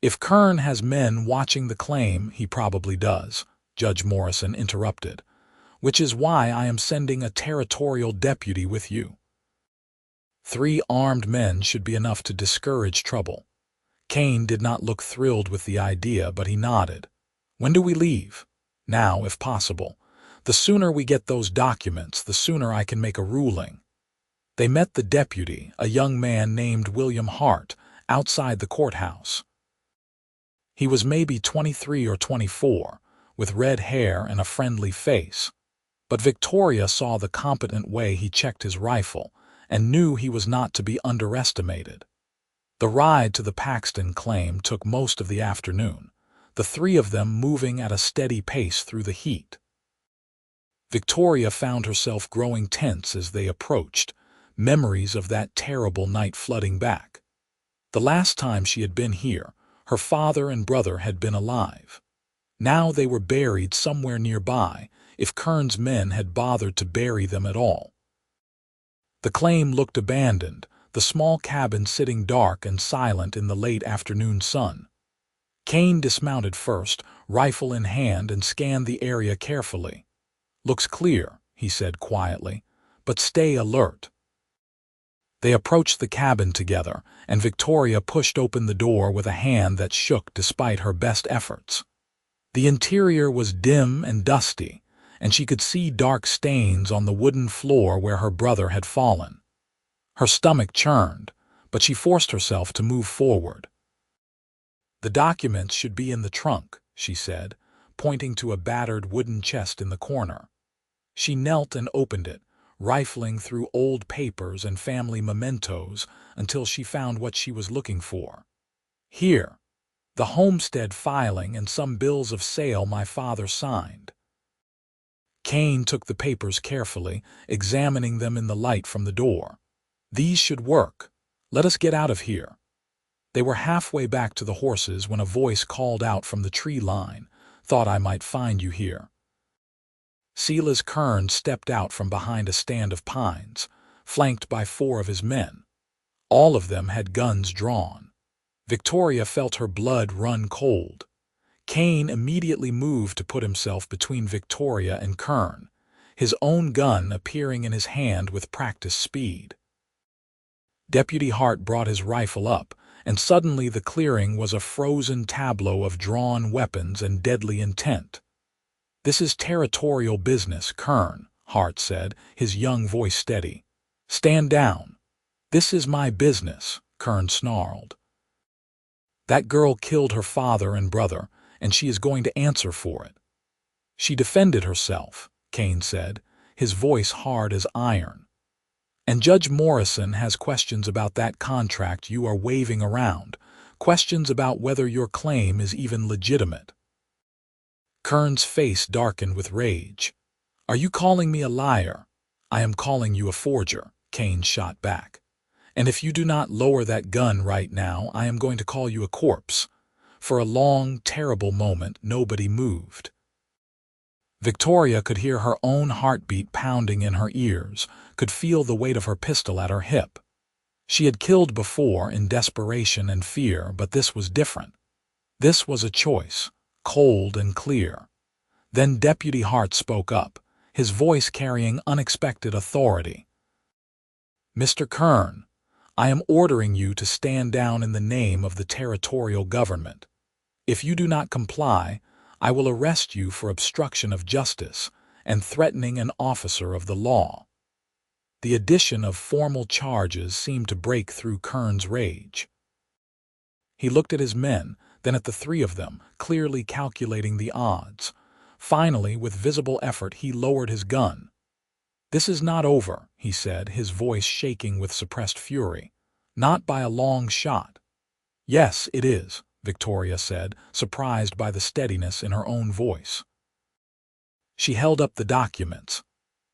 Speaker 1: If Kern has men watching the claim, he probably does, Judge Morrison interrupted, which is why I am sending a territorial deputy with you. 3 armed men should be enough to discourage trouble. Kane did not look thrilled with the idea, but he nodded. When do we leave? Now, if possible. The sooner we get those documents, the sooner I can make a ruling. They met the deputy, a young man named William Hart, outside the courthouse. He was maybe 23 or 24, with red hair and a friendly face. But Victoria saw the competent way he checked his rifle and knew he was not to be underestimated. The ride to the Paxton claim took most of the afternoon, the 3 of them moving at a steady pace through the heat. Victoria found herself growing tense as they approached, memories of that terrible night flooding back. The last time she had been here, her father and brother had been alive. Now they were buried somewhere nearby, if Kern's men had bothered to bury them at all. The claim looked abandoned, the small cabin sitting dark and silent in the late afternoon sun. Kane dismounted first, rifle in hand, and scanned the area carefully. Looks clear, he said quietly, but stay alert. They approached the cabin together, and Victoria pushed open the door with a hand that shook despite her best efforts. The interior was dim and dusty, and she could see dark stains on the wooden floor where her brother had fallen. Her stomach churned, but she forced herself to move forward. The documents should be in the trunk, she said, pointing to a battered wooden chest in the corner. She knelt and opened it, rifling through old papers and family mementos until she found what she was looking for. Here, the homestead filing and some bills of sale my father signed. Kane took the papers carefully, examining them in the light from the door. These should work. Let us get out of here. They were halfway back to the horses when a voice called out from the tree line, "Thought I might find you here." Silas Kern stepped out from behind a stand of pines, flanked by 4 of his men. All of them had guns drawn. Victoria felt her blood run cold. Kane immediately moved to put himself between Victoria and Kern, his own gun appearing in his hand with practiced speed. Deputy Hart brought his rifle up, and suddenly the clearing was a frozen tableau of drawn weapons and deadly intent. "This is territorial business, Kern," Hart said, his young voice steady. "Stand down." "This is my business," Kern snarled. "That girl killed her father and brother, and she is going to answer for it." "She defended herself," Kane said, his voice hard as iron. "And Judge Morrison has questions about that contract you are waving around, questions about whether your claim is even legitimate." Kern's face darkened with rage. "Are you calling me a liar?" "I am calling you a forger," Kane shot back. "And if you do not lower that gun right now, I am going to call you a corpse." For a long, terrible moment, nobody moved. Victoria could hear her own heartbeat pounding in her ears, could feel the weight of her pistol at her hip. She had killed before in desperation and fear, but this was different. This was a choice, cold and clear. Then Deputy Hart spoke up, his voice carrying unexpected authority. "Mr. Kern, I am ordering you to stand down in the name of the territorial government. If you do not comply, I will arrest you for obstruction of justice and threatening an officer of the law." The addition of formal charges seemed to break through Kern's rage. He looked at his men, then at the three of them, clearly calculating the odds. Finally, with visible effort, he lowered his gun. "This is not over," he said, his voice shaking with suppressed fury. "Not by a long shot." "Yes, it is," Victoria said, surprised by the steadiness in her own voice. She held up the documents.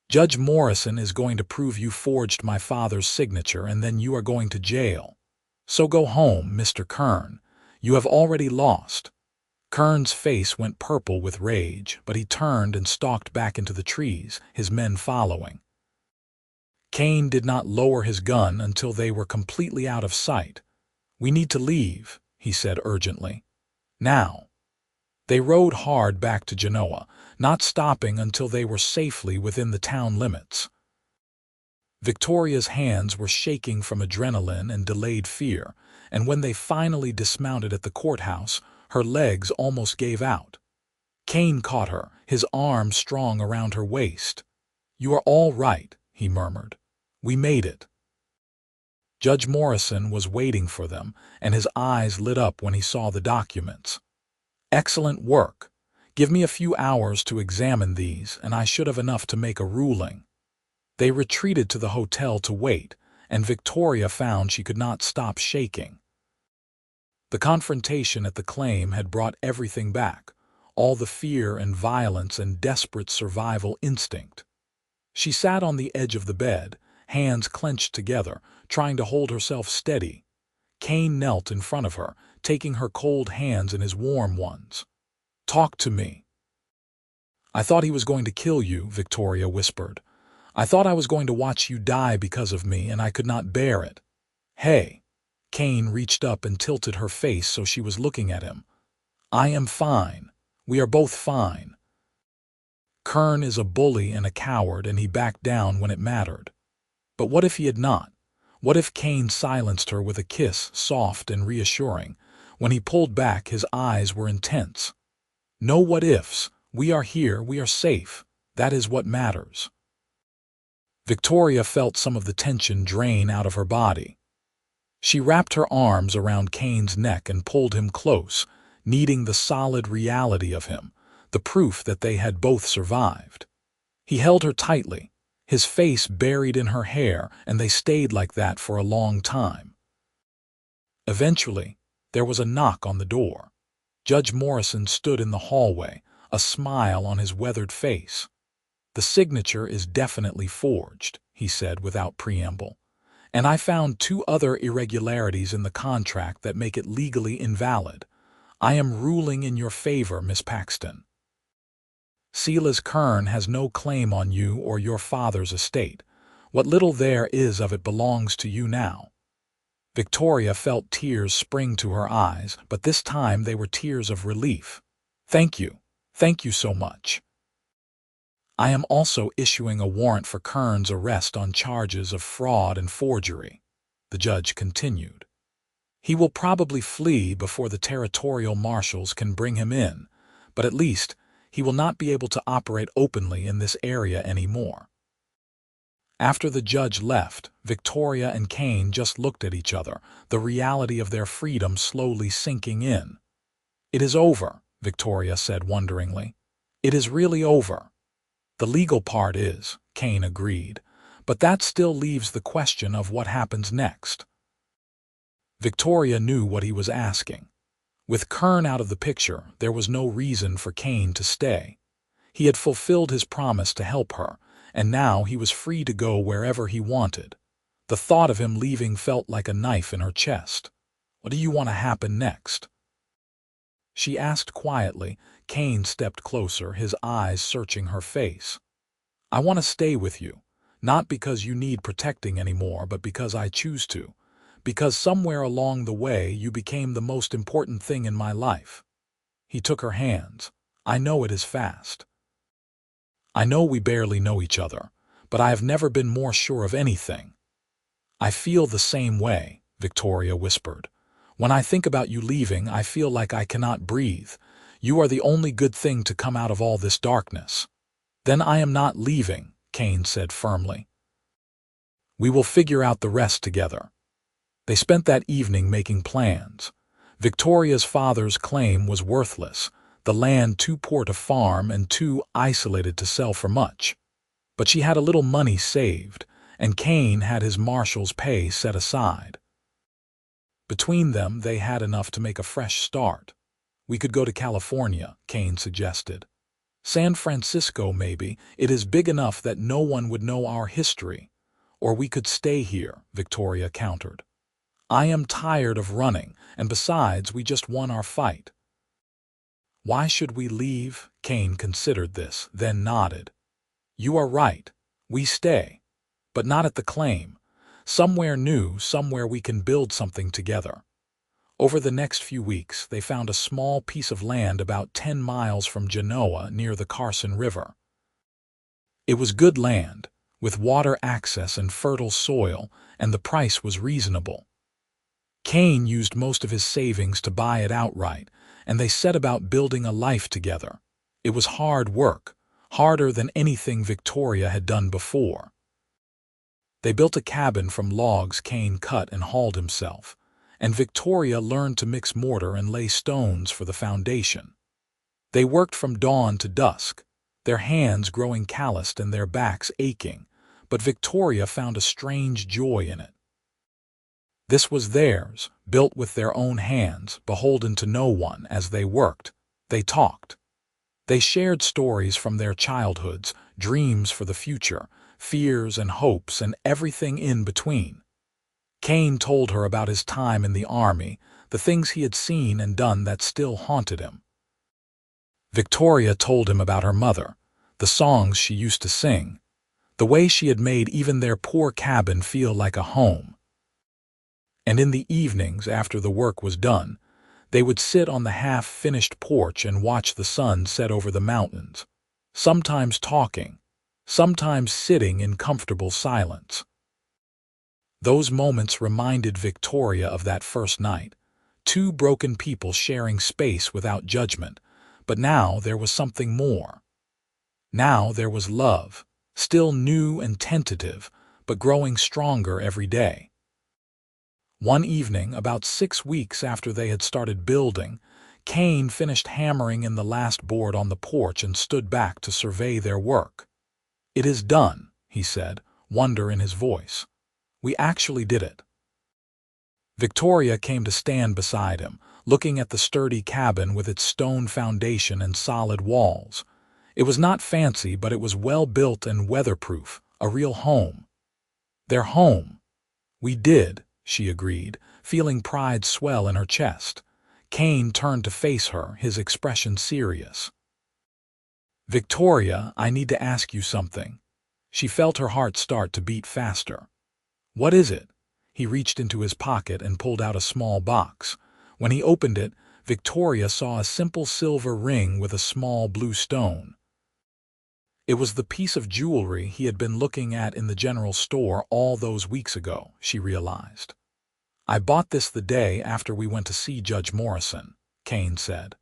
Speaker 1: "Judge Morrison is going to prove you forged my father's signature, and then you are going to jail. So go home, Mr. Kern. You have already lost." Kern's face went purple with rage, but he turned and stalked back into the trees, his men following. Kane did not lower his gun until they were completely out of sight. "We need to leave," he said urgently. "Now." They rode hard back to Genoa, not stopping until they were safely within the town limits. Victoria's hands were shaking from adrenaline and delayed fear, and when they finally dismounted at the courthouse, her legs almost gave out. Kane caught her, his arm strong around her waist. "You are all right," he murmured. "We made it." Judge Morrison was waiting for them, and his eyes lit up when he saw the documents. "Excellent work. Give me a few hours to examine these, and I should have enough to make a ruling." They retreated to the hotel to wait, and Victoria found she could not stop shaking. The confrontation at the claim had brought everything back, all the fear and violence and desperate survival instinct. She sat on the edge of the bed, hands clenched together, trying to hold herself steady. Kane knelt in front of her, taking her cold hands in his warm ones. "Talk to me." "I thought he was going to kill you," Victoria whispered. "I thought I was going to watch you die because of me, and I could not bear it." "Hey." Kane reached up and tilted her face so she was looking at him. "I am fine. We are both fine." Kern is a bully and a coward, and he backed down when it mattered. But what if he had not? What if Kane silenced her with a kiss, soft and reassuring? When he pulled back, his eyes were intense. "No what-ifs. We are here. We are safe. That is what matters." Victoria felt some of the tension drain out of her body. She wrapped her arms around Kane's neck and pulled him close, needing the solid reality of him, the proof that they had both survived. He held her tightly, his face buried in her hair, and they stayed like that for a long time. Eventually, there was a knock on the door. Judge Morrison stood in the hallway, a smile on his weathered face. "The signature is definitely forged," he said without preamble. "And I found 2 other irregularities in the contract that make it legally invalid. I am ruling in your favor, Miss Paxton. Silas Kern has no claim on you or your father's estate. What little there is of it belongs to you now." Victoria felt tears spring to her eyes, but this time they were tears of relief. "Thank you. Thank you so much." "I am also issuing a warrant for Kern's arrest on charges of fraud and forgery," the judge continued. "He will probably flee before the territorial marshals can bring him in, but at least he will not be able to operate openly in this area anymore." After the judge left, Victoria and Kane just looked at each other, the reality of their freedom slowly sinking in. "It is over," Victoria said wonderingly. "It is really over." "The legal part is," Kane agreed, "but that still leaves the question of what happens next." Victoria knew what he was asking. With Kern out of the picture, there was no reason for Kane to stay. He had fulfilled his promise to help her, and now he was free to go wherever he wanted. The thought of him leaving felt like a knife in her chest. "What do you want to happen next?" she asked quietly. Kane stepped closer, his eyes searching her face. "I want to stay with you, not because you need protecting anymore, but because I choose to. Because somewhere along the way you became the most important thing in my life." He took her hands. "I know it is fast. I know we barely know each other, but I have never been more sure of anything." "I feel the same way," Victoria whispered. "When I think about you leaving, I feel like I cannot breathe. You are the only good thing to come out of all this darkness." "Then I am not leaving," Kane said firmly. "We will figure out the rest together." They spent that evening making plans. Victoria's father's claim was worthless, the land too poor to farm and too isolated to sell for much. But she had a little money saved, and Kane had his marshal's pay set aside. Between them, they had enough to make a fresh start. "We could go to California," Kane suggested. "San Francisco, maybe. It is big enough that no one would know our history. Or we could stay here," Victoria countered. "I am tired of running, and besides, we just won our fight." "Why should we leave?" Kane considered this, then nodded. "You are right. We stay. But not at the claim. Somewhere new, somewhere we can build something together." Over the next few weeks, they found a small piece of land about 10 miles from Genoa near the Carson River. It was good land, with water access and fertile soil, and the price was reasonable. Kane used most of his savings to buy it outright, and they set about building a life together. It was hard work, harder than anything Victoria had done before. They built a cabin from logs Kane cut and hauled himself, and Victoria learned to mix mortar and lay stones for the foundation. They worked from dawn to dusk, their hands growing calloused and their backs aching, but Victoria found a strange joy in it. This was theirs, built with their own hands, beholden to no one. As they worked, they talked. They shared stories from their childhoods, dreams for the future, fears and hopes, and everything in between. Kane told her about his time in the army, the things he had seen and done that still haunted him. Victoria told him about her mother, the songs she used to sing, the way she had made even their poor cabin feel like a home. And in the evenings, after the work was done, they would sit on the half-finished porch and watch the sun set over the mountains, sometimes talking, sometimes sitting in comfortable silence. Those moments reminded Victoria of that first night, two broken people sharing space without judgment, but now there was something more. Now there was love, still new and tentative, but growing stronger every day. One evening, about 6 weeks after they had started building, Kane finished hammering in the last board on the porch and stood back to survey their work. "It is done," he said, wonder in his voice. "We actually did it." Victoria came to stand beside him, looking at the sturdy cabin with its stone foundation and solid walls. It was not fancy, but it was well built and weatherproof, a real home. Their home. "We did," she agreed, feeling pride swell in her chest. Kane turned to face her, his expression serious. "Victoria, I need to ask you something." She felt her heart start to beat faster. "What is it?" He reached into his pocket and pulled out a small box. When he opened it, Victoria saw a simple silver ring with a small blue stone. It was the piece of jewelry he had been looking at in the general store all those weeks ago, she realized. "I bought this the day after we went to see Judge Morrison," Kane said.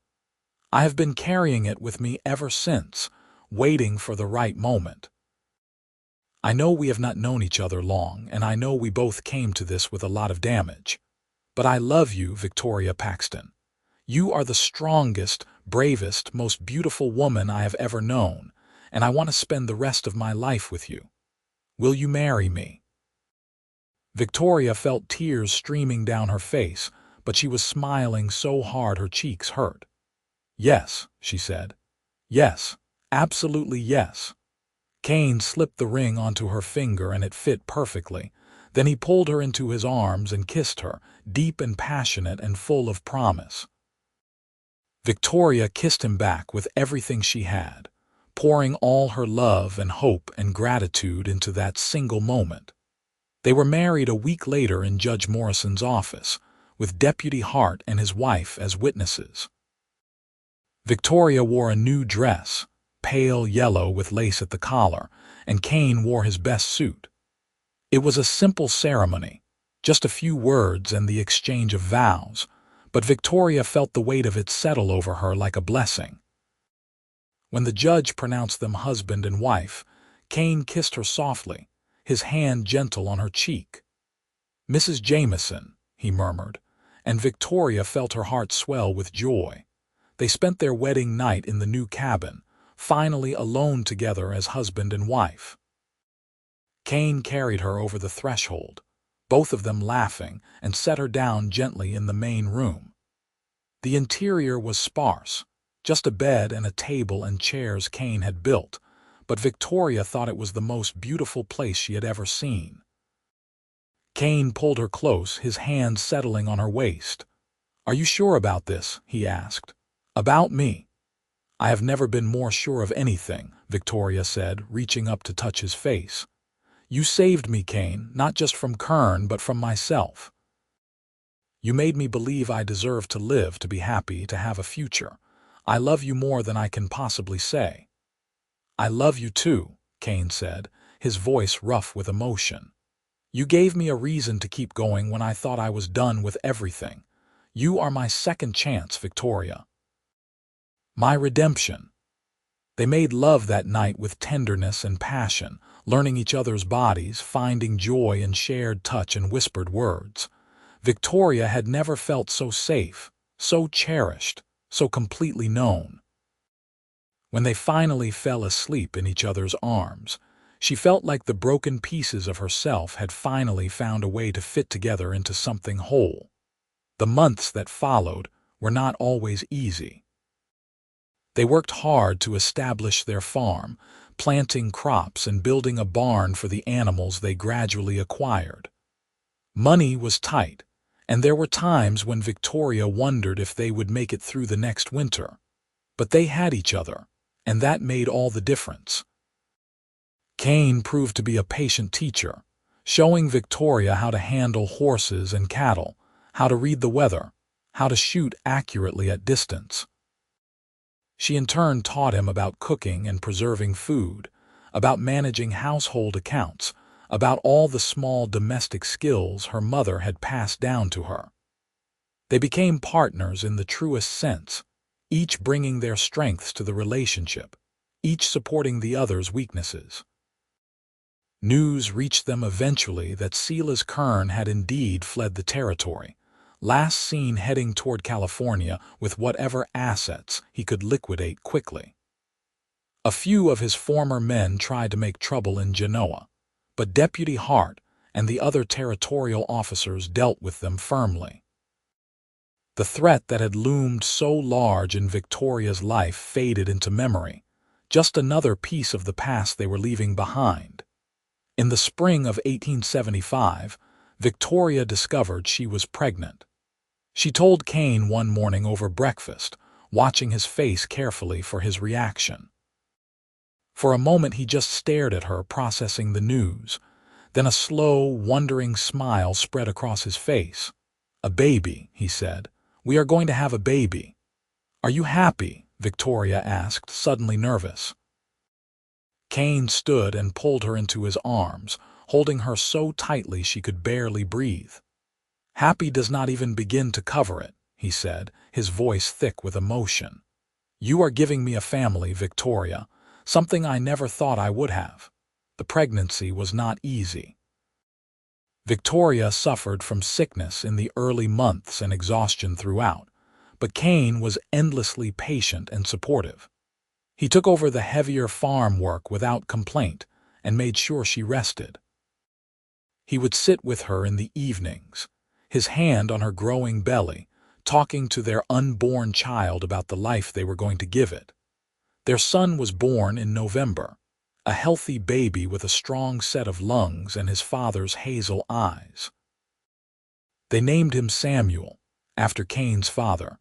Speaker 1: "I have been carrying it with me ever since, waiting for the right moment. I know we have not known each other long, and I know we both came to this with a lot of damage. But I love you, Victoria Paxton. You are the strongest, bravest, most beautiful woman I have ever known, and I want to spend the rest of my life with you. Will you marry me?" Victoria felt tears streaming down her face, but she was smiling so hard her cheeks hurt. "Yes," she said. "Yes, absolutely yes." Kane slipped the ring onto her finger and it fit perfectly. Then he pulled her into his arms and kissed her, deep and passionate and full of promise. Victoria kissed him back with everything she had, pouring all her love and hope and gratitude into that single moment. They were married a week later in Judge Morrison's office, with Deputy Hart and his wife as witnesses. Victoria wore a new dress, pale yellow with lace at the collar, and Kane wore his best suit. It was a simple ceremony, just a few words and the exchange of vows, but Victoria felt the weight of it settle over her like a blessing. When the judge pronounced them husband and wife, Kane kissed her softly, his hand gentle on her cheek. "Mrs. Jamison," he murmured, and Victoria felt her heart swell with joy. They spent their wedding night in the new cabin, finally alone together as husband and wife. Kane carried her over the threshold, both of them laughing, and set her down gently in the main room. The interior was sparse, just a bed and a table and chairs Kane had built, but Victoria thought it was the most beautiful place she had ever seen. Kane pulled her close, his hand settling on her waist. "Are you sure about this?" he asked. "About me?" "I have never been more sure of anything," Victoria said, reaching up to touch his face. "You saved me, Kane, not just from Kern, but from myself. You made me believe I deserved to live, to be happy, to have a future. I love you more than I can possibly say." "I love you too," Kane said, his voice rough with emotion. "You gave me a reason to keep going when I thought I was done with everything. You are my second chance, Victoria. My redemption." They made love that night with tenderness and passion, learning each other's bodies, finding joy in shared touch and whispered words. Victoria had never felt so safe, so cherished, so completely known. When they finally fell asleep in each other's arms, she felt like the broken pieces of herself had finally found a way to fit together into something whole. The months that followed were not always easy. They worked hard to establish their farm, planting crops and building a barn for the animals they gradually acquired. Money was tight, and there were times when Victoria wondered if they would make it through the next winter. But they had each other, and that made all the difference. Kane proved to be a patient teacher, showing Victoria how to handle horses and cattle, how to read the weather, how to shoot accurately at distance. She in turn taught him about cooking and preserving food, about managing household accounts, about all the small domestic skills her mother had passed down to her. They became partners in the truest sense, each bringing their strengths to the relationship, each supporting the other's weaknesses. News reached them eventually that Silas Kern had indeed fled the territory, last seen heading toward California with whatever assets he could liquidate quickly. A few of his former men tried to make trouble in Genoa, but Deputy Hart and the other territorial officers dealt with them firmly. The threat that had loomed so large in Victoria's life faded into memory, just another piece of the past they were leaving behind. In the spring of 1875, Victoria discovered she was pregnant. She told Kane one morning over breakfast, watching his face carefully for his reaction. For a moment he just stared at her, processing the news. Then a slow, wondering smile spread across his face. "A baby," he said. "We are going to have a baby." "Are you happy?" Victoria asked, suddenly nervous. Kane stood and pulled her into his arms, holding her so tightly she could barely breathe. "Happy does not even begin to cover it," he said, his voice thick with emotion. "You are giving me a family, Victoria, something I never thought I would have. The pregnancy was not easy." Victoria suffered from sickness in the early months and exhaustion throughout, but Kane was endlessly patient and supportive. He took over the heavier farm work without complaint and made sure she rested. He would sit with her in the evenings, his hand on her growing belly, talking to their unborn child about the life they were going to give it. Their son was born in November, a healthy baby with a strong set of lungs and his father's hazel eyes. They named him Samuel, after Kane's father,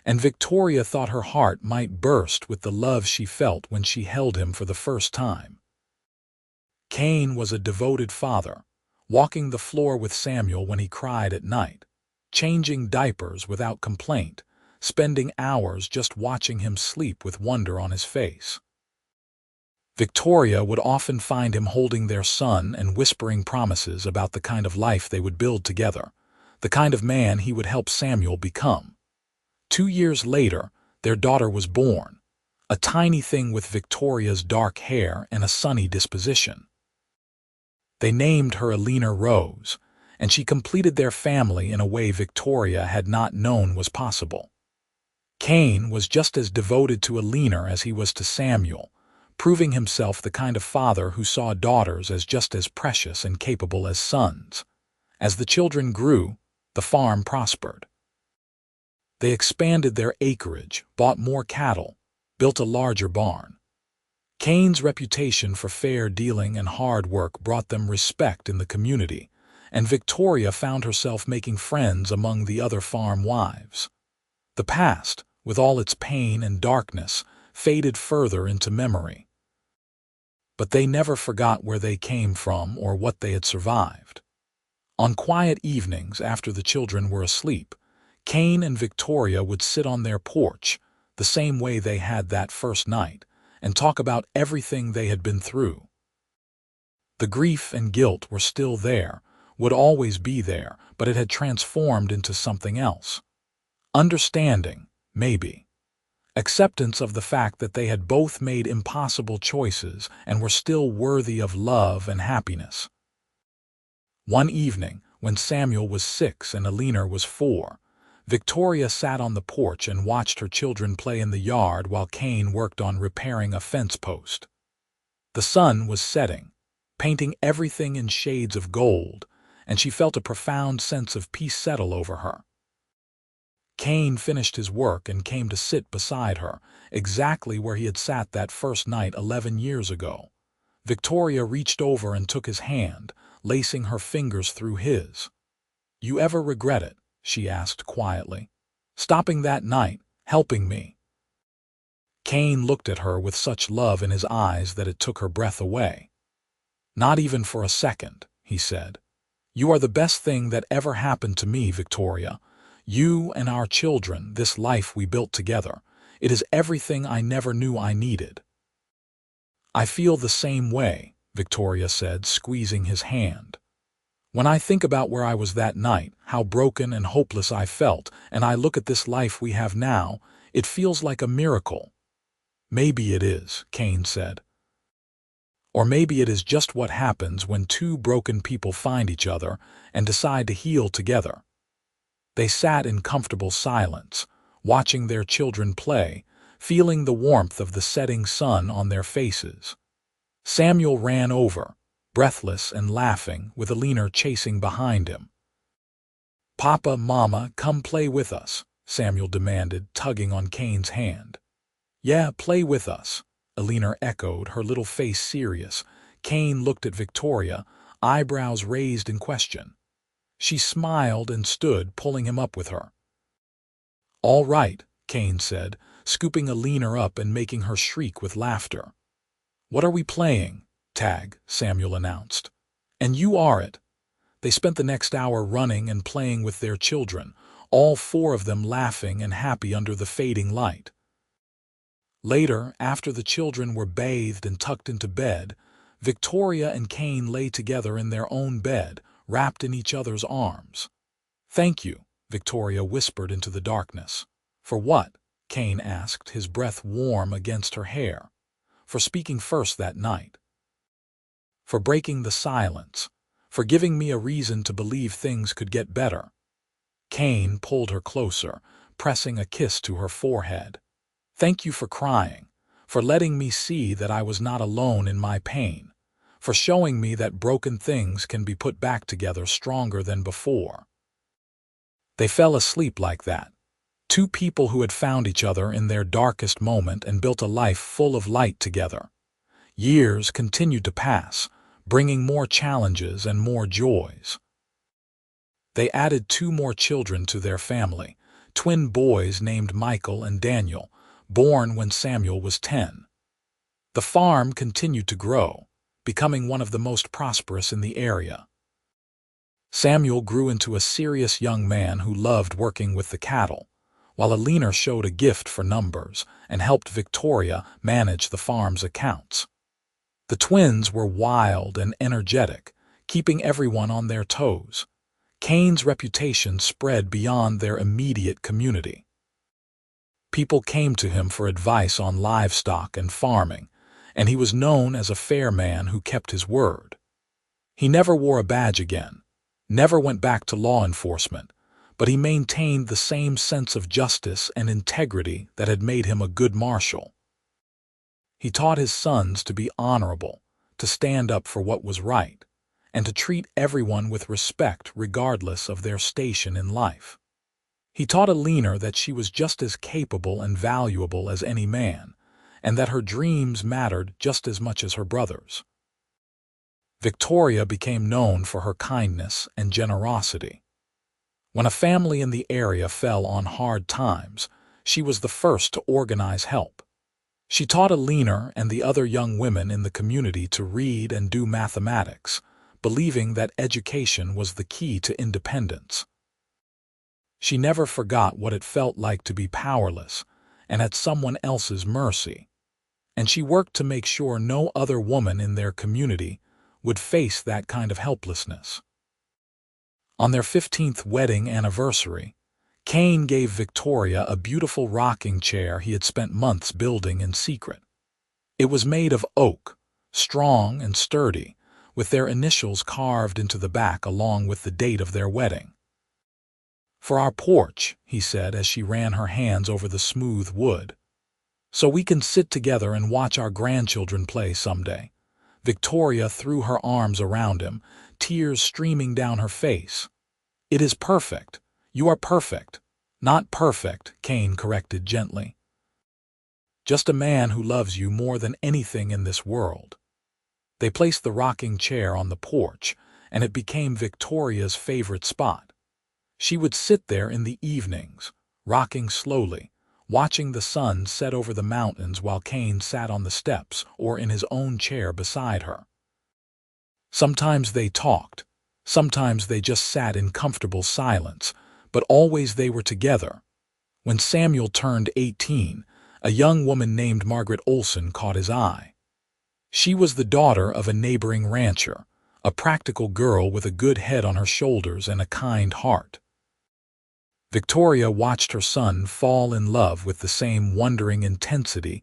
Speaker 1: and Victoria thought her heart might burst with the love she felt when she held him for the first time. Kane was a devoted father, walking the floor with Samuel when he cried at night, changing diapers without complaint, spending hours just watching him sleep with wonder on his face. Victoria would often find him holding their son and whispering promises about the kind of life they would build together, the kind of man he would help Samuel become. 2 years later, their daughter was born, a tiny thing with Victoria's dark hair and a sunny disposition. They named her Alina Rose, and she completed their family in a way Victoria had not known was possible. Kane was just as devoted to Alina as he was to Samuel, proving himself the kind of father who saw daughters as just as precious and capable as sons. As the children grew, the farm prospered. They expanded their acreage, bought more cattle, built a larger barn. Kane's reputation for fair dealing and hard work brought them respect in the community, and Victoria found herself making friends among the other farm wives. The past, with all its pain and darkness, faded further into memory. But they never forgot where they came from or what they had survived. On quiet evenings after the children were asleep, Kane and Victoria would sit on their porch, the same way they had that first night, and talk about everything they had been through. The grief and guilt were still there, would always be there, but it had transformed into something else. Understanding, maybe. Acceptance of the fact that they had both made impossible choices and were still worthy of love and happiness. One evening, when Samuel was 6 and Alina was 4, Victoria sat on the porch and watched her children play in the yard while Kane worked on repairing a fence post. The sun was setting, painting everything in shades of gold, and she felt a profound sense of peace settle over her. Kane finished his work and came to sit beside her, exactly where he had sat that first night 11 years ago. Victoria reached over and took his hand, lacing her fingers through his. "You ever regret it?" she asked quietly. "Stopping that night, helping me?" Kane looked at her with such love in his eyes that it took her breath away. "Not even for a second," he said. "You are the best thing that ever happened to me, Victoria. You and our children, this life we built together. It is everything I never knew I needed." "I feel the same way," Victoria said, squeezing his hand. "When I think about where I was that night, how broken and hopeless I felt, and I look at this life we have now, it feels like a miracle." "Maybe it is," Kane said. "Or maybe it is just what happens when two broken people find each other and decide to heal together." They sat in comfortable silence, watching their children play, feeling the warmth of the setting sun on their faces. Samuel ran over, breathless and laughing, with Alina chasing behind him. "Papa, Mama, come play with us," Samuel demanded, tugging on Kane's hand. "Yeah, play with us," Alina echoed, her little face serious. Kane looked at Victoria, eyebrows raised in question. She smiled and stood, pulling him up with her. "All right," Kane said, scooping Alina up and making her shriek with laughter. "What are we playing?" "Tag," Samuel announced. "And you are it." They spent the next hour running and playing with their children, all 4 of them laughing and happy under the fading light. Later, after the children were bathed and tucked into bed, Victoria and Kane lay together in their own bed, wrapped in each other's arms. "Thank you," Victoria whispered into the darkness. "For what?" Kane asked, his breath warm against her hair. "For speaking first that night. For breaking the silence. For giving me a reason to believe things could get better." Kane pulled her closer, pressing a kiss to her forehead. "Thank you for crying, for letting me see that I was not alone in my pain, for showing me that broken things can be put back together stronger than before." They fell asleep like that. 2 people who had found each other in their darkest moment and built a life full of light together. Years continued to pass, bringing more challenges and more joys. They added 2 more children to their family, twin boys named Michael and Daniel, born when Samuel was 10. The farm continued to grow, becoming one of the most prosperous in the area. Samuel grew into a serious young man who loved working with the cattle, while Alina showed a gift for numbers and helped Victoria manage the farm's accounts. The twins were wild and energetic, keeping everyone on their toes. Kane's reputation spread beyond their immediate community. People came to him for advice on livestock and farming, and he was known as a fair man who kept his word. He never wore a badge again, never went back to law enforcement, but he maintained the same sense of justice and integrity that had made him a good marshal. He taught his sons to be honorable, to stand up for what was right, and to treat everyone with respect regardless of their station in life. He taught Alina that she was just as capable and valuable as any man, and that her dreams mattered just as much as her brothers. Victoria became known for her kindness and generosity. When a family in the area fell on hard times, she was the first to organize help. She taught Alina and the other young women in the community to read and do mathematics, believing that education was the key to independence. She never forgot what it felt like to be powerless and at someone else's mercy, and she worked to make sure no other woman in their community would face that kind of helplessness. On their 15th wedding anniversary, Kane gave Victoria a beautiful rocking chair he had spent months building in secret. It was made of oak, strong and sturdy, with their initials carved into the back along with the date of their wedding. "For our porch," he said as she ran her hands over the smooth wood. "So we can sit together and watch our grandchildren play someday." Victoria threw her arms around him, tears streaming down her face. "It is perfect. You are perfect." "Not perfect," Kane corrected gently. "Just a man who loves you more than anything in this world." They placed the rocking chair on the porch, and it became Victoria's favorite spot. She would sit there in the evenings, rocking slowly, watching the sun set over the mountains while Kane sat on the steps or in his own chair beside her. Sometimes they talked, sometimes they just sat in comfortable silence, but always they were together. When Samuel turned 18, a young woman named Margaret Olson caught his eye. She was the daughter of a neighboring rancher, a practical girl with a good head on her shoulders and a kind heart. Victoria watched her son fall in love with the same wondering intensity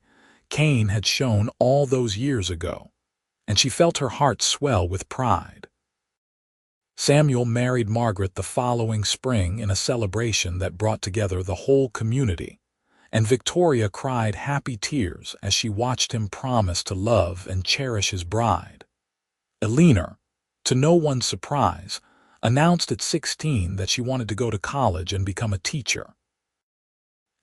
Speaker 1: Kane had shown all those years ago, and she felt her heart swell with pride. Samuel married Margaret the following spring in a celebration that brought together the whole community, and Victoria cried happy tears as she watched him promise to love and cherish his bride. Alina, to no one's surprise, announced at 16 that she wanted to go to college and become a teacher.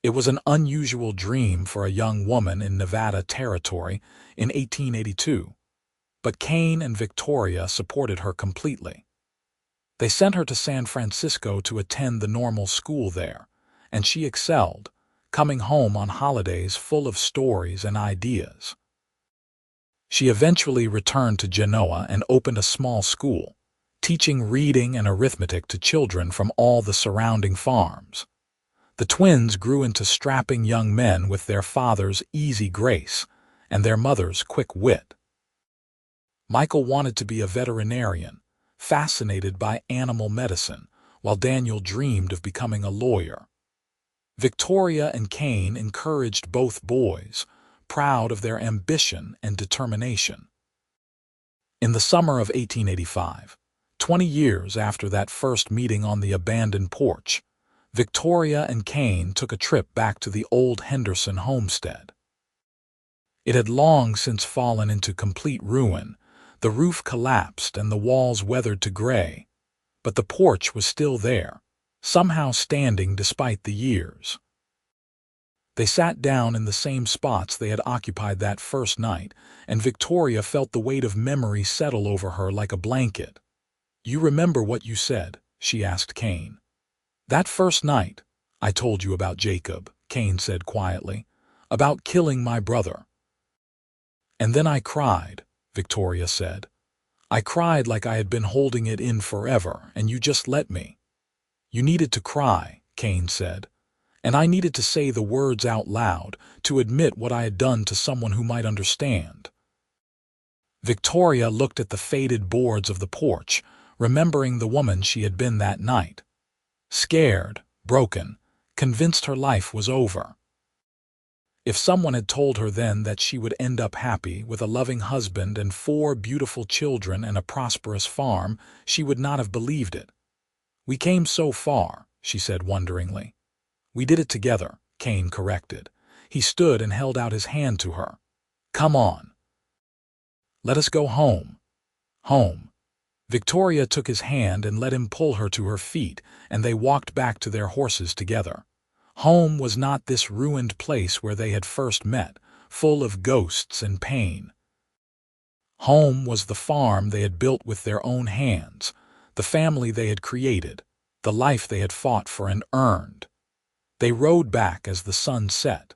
Speaker 1: It was an unusual dream for a young woman in Nevada Territory in 1882, but Kane and Victoria supported her completely. They sent her to San Francisco to attend the normal school there, and she excelled, coming home on holidays full of stories and ideas. She eventually returned to Genoa and opened a small school, teaching reading and arithmetic to children from all the surrounding farms. The twins grew into strapping young men with their father's easy grace and their mother's quick wit. Michael wanted to be a veterinarian, fascinated by animal medicine, while Daniel dreamed of becoming a lawyer. Victoria and Kane encouraged both boys, proud of their ambition and determination. In the summer of 1885, 20 years after that first meeting on the abandoned porch, Victoria and Kane took a trip back to the old Henderson homestead. It had long since fallen into complete ruin, the roof collapsed and the walls weathered to gray, but the porch was still there, somehow standing despite the years. They sat down in the same spots they had occupied that first night, and Victoria felt the weight of memory settle over her like a blanket. "You remember what you said?" she asked Kane. "That first night, I told you about Jacob," Kane said quietly, "about killing my brother." "And then I cried," Victoria said. "I cried like I had been holding it in forever, and you just let me." "You needed to cry," Kane said, "and I needed to say the words out loud, to admit what I had done to someone who might understand." Victoria looked at the faded boards of the porch, remembering the woman she had been that night. Scared, broken, convinced her life was over. If someone had told her then that she would end up happy with a loving husband and 4 beautiful children and a prosperous farm, she would not have believed it. "We came so far," she said wonderingly. "We did it together," Kane corrected. He stood and held out his hand to her. "Come on. Let us go home." Home. Victoria took his hand and let him pull her to her feet, and they walked back to their horses together. Home was not this ruined place where they had first met, full of ghosts and pain. Home was the farm they had built with their own hands, the family they had created, the life they had fought for and earned. They rode back as the sun set,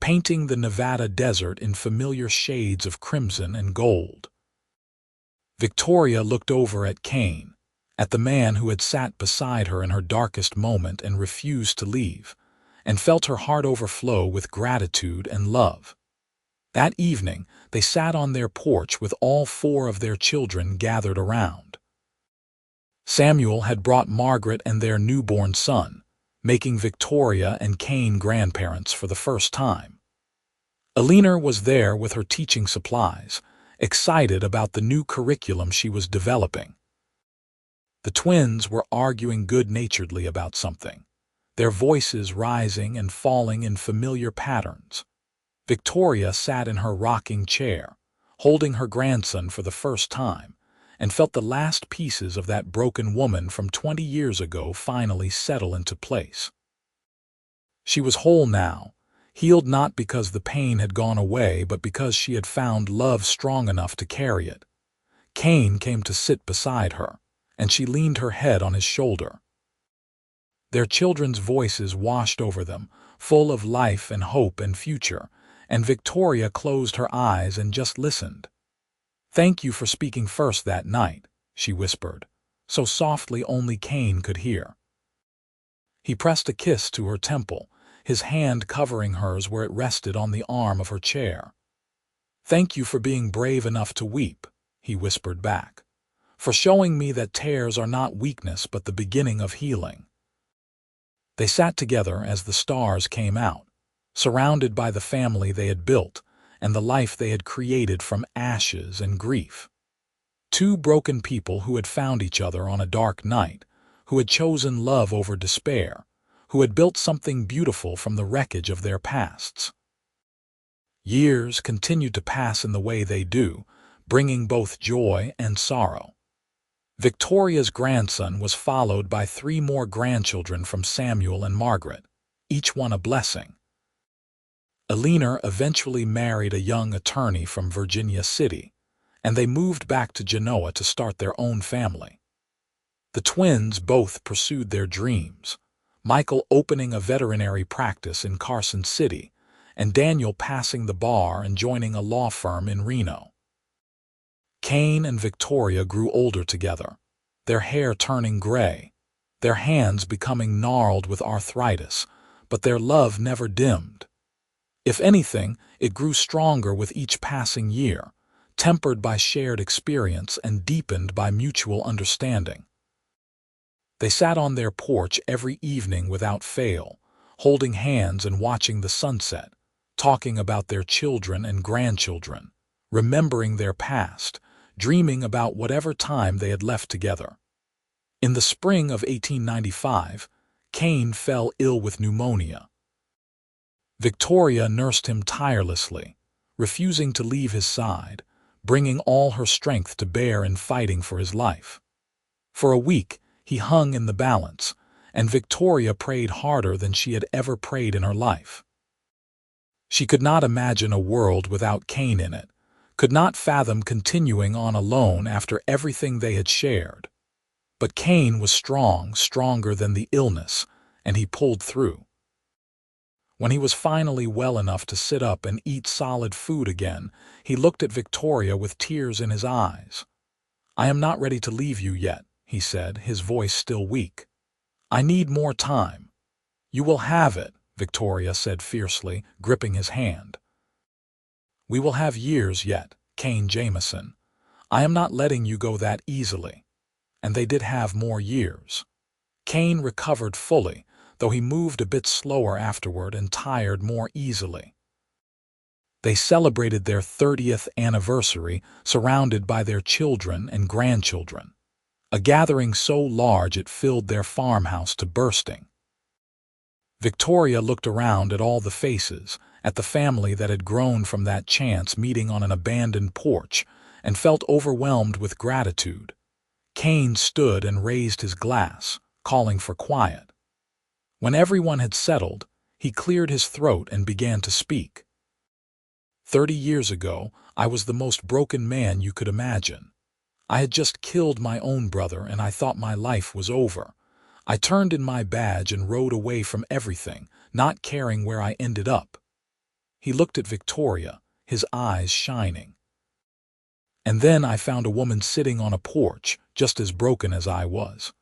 Speaker 1: painting the Nevada desert in familiar shades of crimson and gold. Victoria looked over at Kane, at the man who had sat beside her in her darkest moment and refused to leave, and felt her heart overflow with gratitude and love. That evening, they sat on their porch with all 4 of their children gathered around. Samuel had brought Margaret and their newborn son, making Victoria and Kane grandparents for the first time. Alina was there with her teaching supplies, excited about the new curriculum she was developing. The twins were arguing good-naturedly about something, their voices rising and falling in familiar patterns. Victoria sat in her rocking chair, holding her grandson for the first time, and felt the last pieces of that broken woman from 20 years ago finally settle into place. She was whole now, healed not because the pain had gone away, but because she had found love strong enough to carry it. Kane came to sit beside her, and she leaned her head on his shoulder. Their children's voices washed over them, full of life and hope and future, and Victoria closed her eyes and just listened. "Thank you for speaking first that night," she whispered, so softly only Kane could hear. He pressed a kiss to her temple, his hand covering hers where it rested on the arm of her chair. "Thank you for being brave enough to weep," he whispered back, "for showing me that tears are not weakness but the beginning of healing." They sat together as the stars came out, surrounded by the family they had built and the life they had created from ashes and grief. 2 broken people who had found each other on a dark night, who had chosen love over despair, who had built something beautiful from the wreckage of their pasts. Years continued to pass in the way they do, bringing both joy and sorrow. Victoria's grandson was followed by 3 more grandchildren from Samuel and Margaret, each one a blessing. Alina eventually married a young attorney from Virginia City, and they moved back to Genoa to start their own family. The twins both pursued their dreams, Michael opening a veterinary practice in Carson City, and Daniel passing the bar and joining a law firm in Reno. Kane and Victoria grew older together, their hair turning gray, their hands becoming gnarled with arthritis, but their love never dimmed. If anything, it grew stronger with each passing year, tempered by shared experience and deepened by mutual understanding. They sat on their porch every evening without fail, holding hands and watching the sunset, talking about their children and grandchildren, remembering their past, dreaming about whatever time they had left together. In the spring of 1895, Kane fell ill with pneumonia. Victoria nursed him tirelessly, refusing to leave his side, bringing all her strength to bear in fighting for his life. For a week, he hung in the balance, and Victoria prayed harder than she had ever prayed in her life. She could not imagine a world without Kane in it, could not fathom continuing on alone after everything they had shared. But Kane was strong, stronger than the illness, and he pulled through. When he was finally well enough to sit up and eat solid food again, he looked at Victoria with tears in his eyes. "I am not ready to leave you yet," he said, his voice still weak. "I need more time." "You will have it," Victoria said fiercely, gripping his hand. "We will have years yet, Kane Jamison," I am not letting you go that easily. And they did have more years. Kane recovered fully, though he moved a bit slower afterward and tired more easily. They celebrated their 30th anniversary surrounded by their children and grandchildren, a gathering so large it filled their farmhouse to bursting. Victoria looked around at all the faces, at the family that had grown from that chance meeting on an abandoned porch, and felt overwhelmed with gratitude. Kane stood and raised his glass, calling for quiet. When everyone had settled, he cleared his throat and began to speak. 30 years ago, I was the most broken man you could imagine. I had just killed my own brother and I thought my life was over. I turned in my badge and rode away from everything, not caring where I ended up. He looked at Victoria, his eyes shining. And then I found a woman sitting on a porch, just as broken as I was.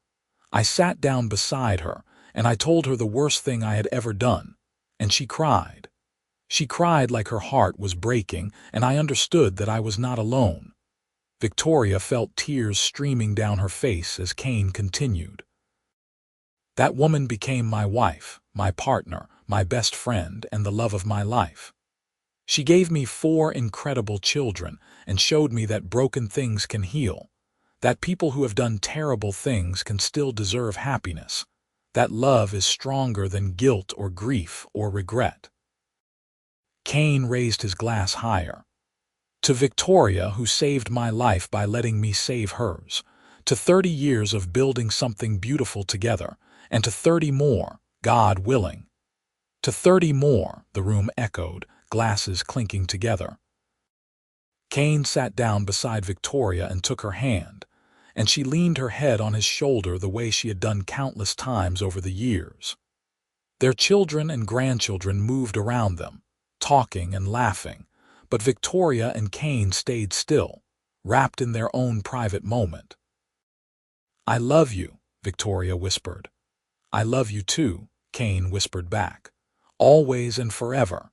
Speaker 1: I sat down beside her, and I told her the worst thing I had ever done, and she cried. She cried like her heart was breaking, and I understood that I was not alone. Victoria felt tears streaming down her face as Kane continued. That woman became my wife, my partner, my best friend, and the love of my life. She gave me 4 incredible children and showed me that broken things can heal, that people who have done terrible things can still deserve happiness, that love is stronger than guilt or grief or regret. Kane raised his glass higher. To Victoria, who saved my life by letting me save hers, to 30 years of building something beautiful together, and to 30 more, God willing. To 30 more, the room echoed, glasses clinking together. Kane sat down beside Victoria and took her hand, and she leaned her head on his shoulder the way she had done countless times over the years. Their children and grandchildren moved around them, talking and laughing, but Victoria and Kane stayed still, wrapped in their own private moment. I love you, Victoria whispered. I love you too, Kane whispered back. Always and forever.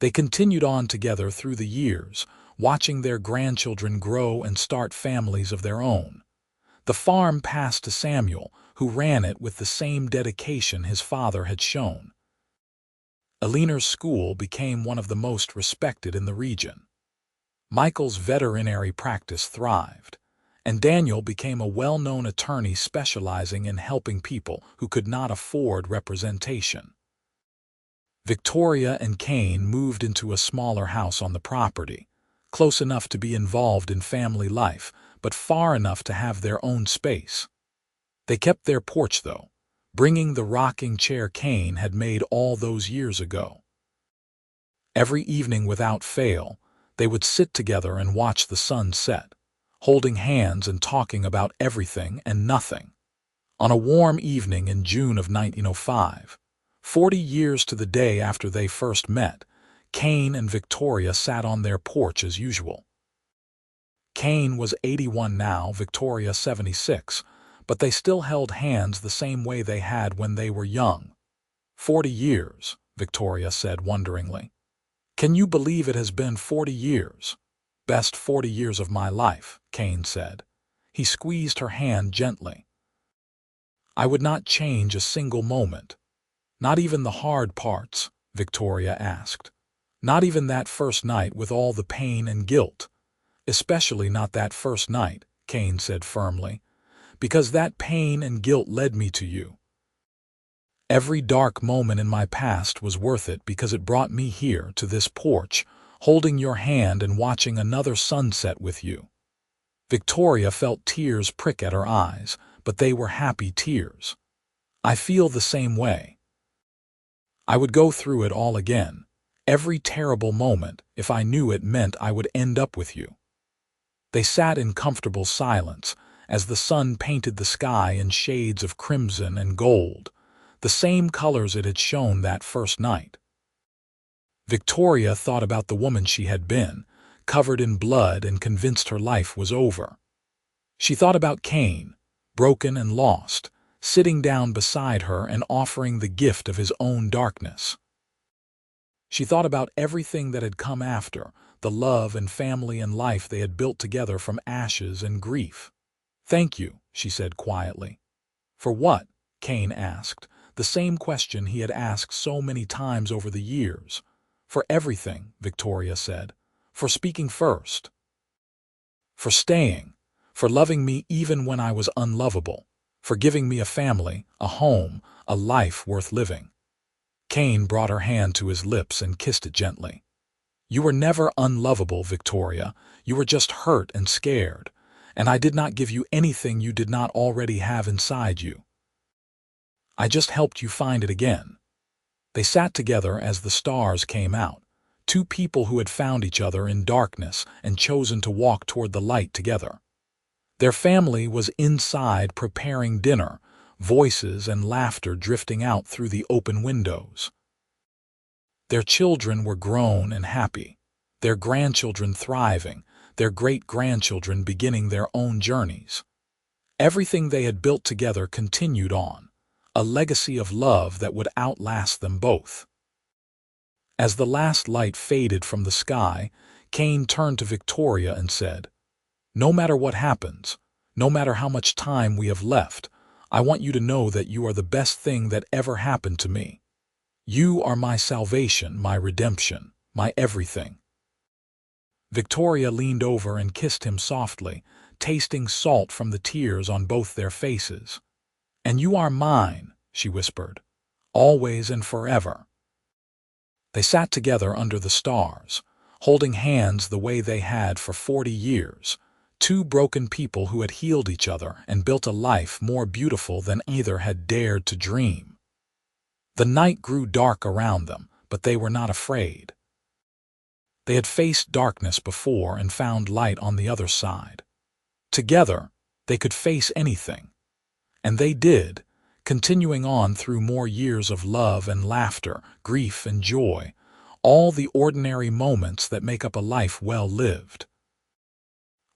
Speaker 1: They continued on together through the years, watching their grandchildren grow and start families of their own. The farm passed to Samuel, who ran it with the same dedication his father had shown. Eleanor's school became one of the most respected in the region. Michael's veterinary practice thrived, and Daniel became a well-known attorney specializing in helping people who could not afford representation. Victoria and Kane moved into a smaller house on the property, close enough to be involved in family life, but far enough to have their own space. They kept their porch, though, bringing the rocking chair Kane had made all those years ago. Every evening without fail, they would sit together and watch the sun set, holding hands and talking about everything and nothing. On a warm evening in June of 1905, 40 years to the day after they first met, Kane and Victoria sat on their porch as usual. Kane was 81 now, Victoria 76, but they still held hands the same way they had when they were young. 40 years, Victoria said wonderingly. Can you believe it has been 40 years? Best 40 years of my life, Kane said. He squeezed her hand gently. I would not change a single moment. Not even the hard parts, Victoria asked. Not even that first night with all the pain and guilt. Especially not that first night, Kane said firmly, because that pain and guilt led me to you. Every dark moment in my past was worth it because it brought me here to this porch, holding your hand and watching another sunset with you. Victoria felt tears prick at her eyes, but they were happy tears. I feel the same way. I would go through it all again, every terrible moment, if I knew it meant I would end up with you. They sat in comfortable silence as the sun painted the sky in shades of crimson and gold, the same colors it had shown that first night. Victoria thought about the woman she had been, covered in blood and convinced her life was over. She thought about Kane, broken and lost, sitting down beside her and offering the gift of his own darkness. She thought about everything that had come after, the love and family and life they had built together from ashes and grief. "Thank you," she said quietly. "For what?" Kane asked, the same question he had asked so many times over the years. "For everything," Victoria said. "For speaking first. For staying. For loving me even when I was unlovable. For giving me a family, a home, a life worth living." Kane brought her hand to his lips and kissed it gently. "You were never unlovable, Victoria. You were just hurt and scared, and I did not give you anything you did not already have inside you. I just helped you find it again." They sat together as the stars came out, two people who had found each other in darkness and chosen to walk toward the light together. Their family was inside preparing dinner, voices and laughter drifting out through the open windows. Their children were grown and happy, their grandchildren thriving, their great-grandchildren beginning their own journeys. Everything they had built together continued on, a legacy of love that would outlast them both. As the last light faded from the sky, Kane turned to Victoria and said, "No matter what happens, no matter how much time we have left, I want you to know that you are the best thing that ever happened to me. You are my salvation, my redemption, my everything." Victoria leaned over and kissed him softly, tasting salt from the tears on both their faces. "And you are mine," she whispered, "always and forever." They sat together under the stars, holding hands the way they had for 40 years, two broken people who had healed each other and built a life more beautiful than either had dared to dream. The night grew dark around them, but they were not afraid. They had faced darkness before and found light on the other side. Together, they could face anything. And they did, continuing on through more years of love and laughter, grief and joy, all the ordinary moments that make up a life well lived.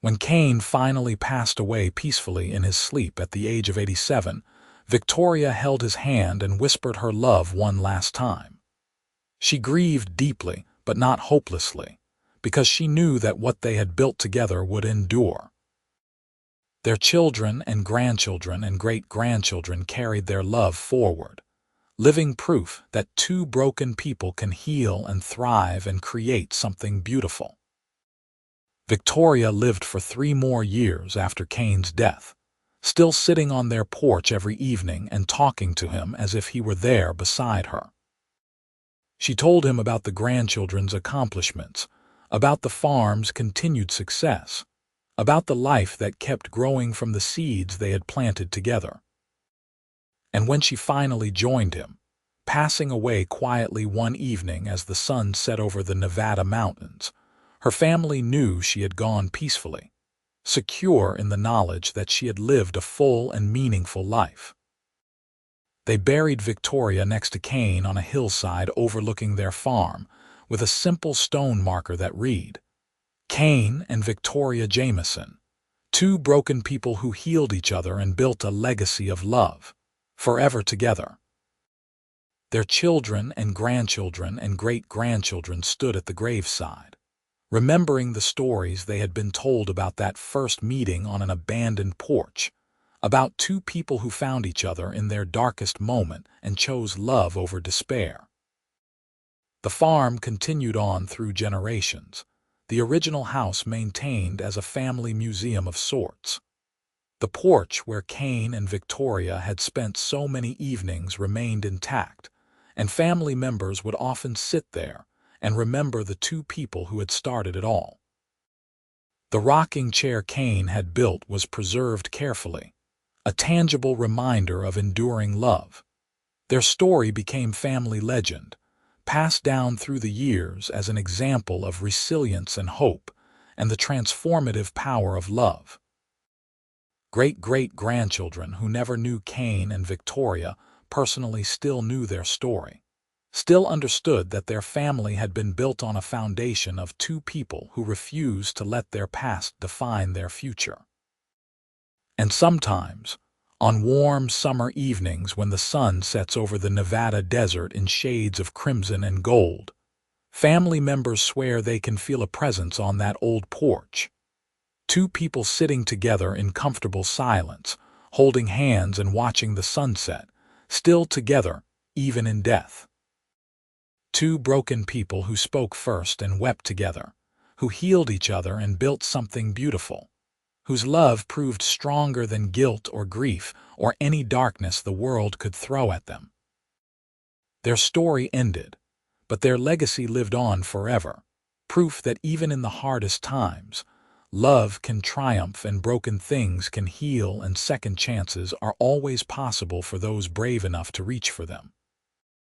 Speaker 1: When Kane finally passed away peacefully in his sleep at the age of 87, Victoria held his hand and whispered her love one last time. She grieved deeply, but not hopelessly, because she knew that what they had built together would endure. Their children and grandchildren and great-grandchildren carried their love forward, living proof that two broken people can heal and thrive and create something beautiful. Victoria lived for 3 more years after Kane's death, still sitting on their porch every evening and talking to him as if he were there beside her. She told him about the grandchildren's accomplishments, about the farm's continued success, about the life that kept growing from the seeds they had planted together. And when she finally joined him, passing away quietly one evening as the sun set over the Nevada mountains, her family knew she had gone peacefully, secure in the knowledge that she had lived a full and meaningful life. They buried Victoria next to Kane on a hillside overlooking their farm, with a simple stone marker that read, "Kane and Victoria Jamison, two broken people who healed each other and built a legacy of love, forever together." Their children and grandchildren and great-grandchildren stood at the graveside, remembering the stories they had been told about that first meeting on an abandoned porch, about two people who found each other in their darkest moment and chose love over despair. The farm continued on through generations, the original house maintained as a family museum of sorts. The porch where Kane and Victoria had spent so many evenings remained intact, and family members would often sit there and remember the two people who had started it all. The rocking chair Kane had built was preserved carefully, a tangible reminder of enduring love. Their story became family legend, passed down through the years as an example of resilience and hope, and the transformative power of love. Great-great-grandchildren who never knew Kane and Victoria personally still knew their story, still understood that their family had been built on a foundation of two people who refused to let their past define their future. And sometimes, on warm summer evenings when the sun sets over the Nevada desert in shades of crimson and gold, Family members swear they can feel a presence on that old porch. Two people sitting together in comfortable silence, holding hands and watching the sunset, still together, even in death. Two broken people who spoke first and wept together, who healed each other and built something beautiful, whose love proved stronger than guilt or grief or any darkness the world could throw at them. Their story ended, but their legacy lived on forever, proof that even in the hardest times, love can triumph and broken things can heal and second chances are always possible for those brave enough to reach for them.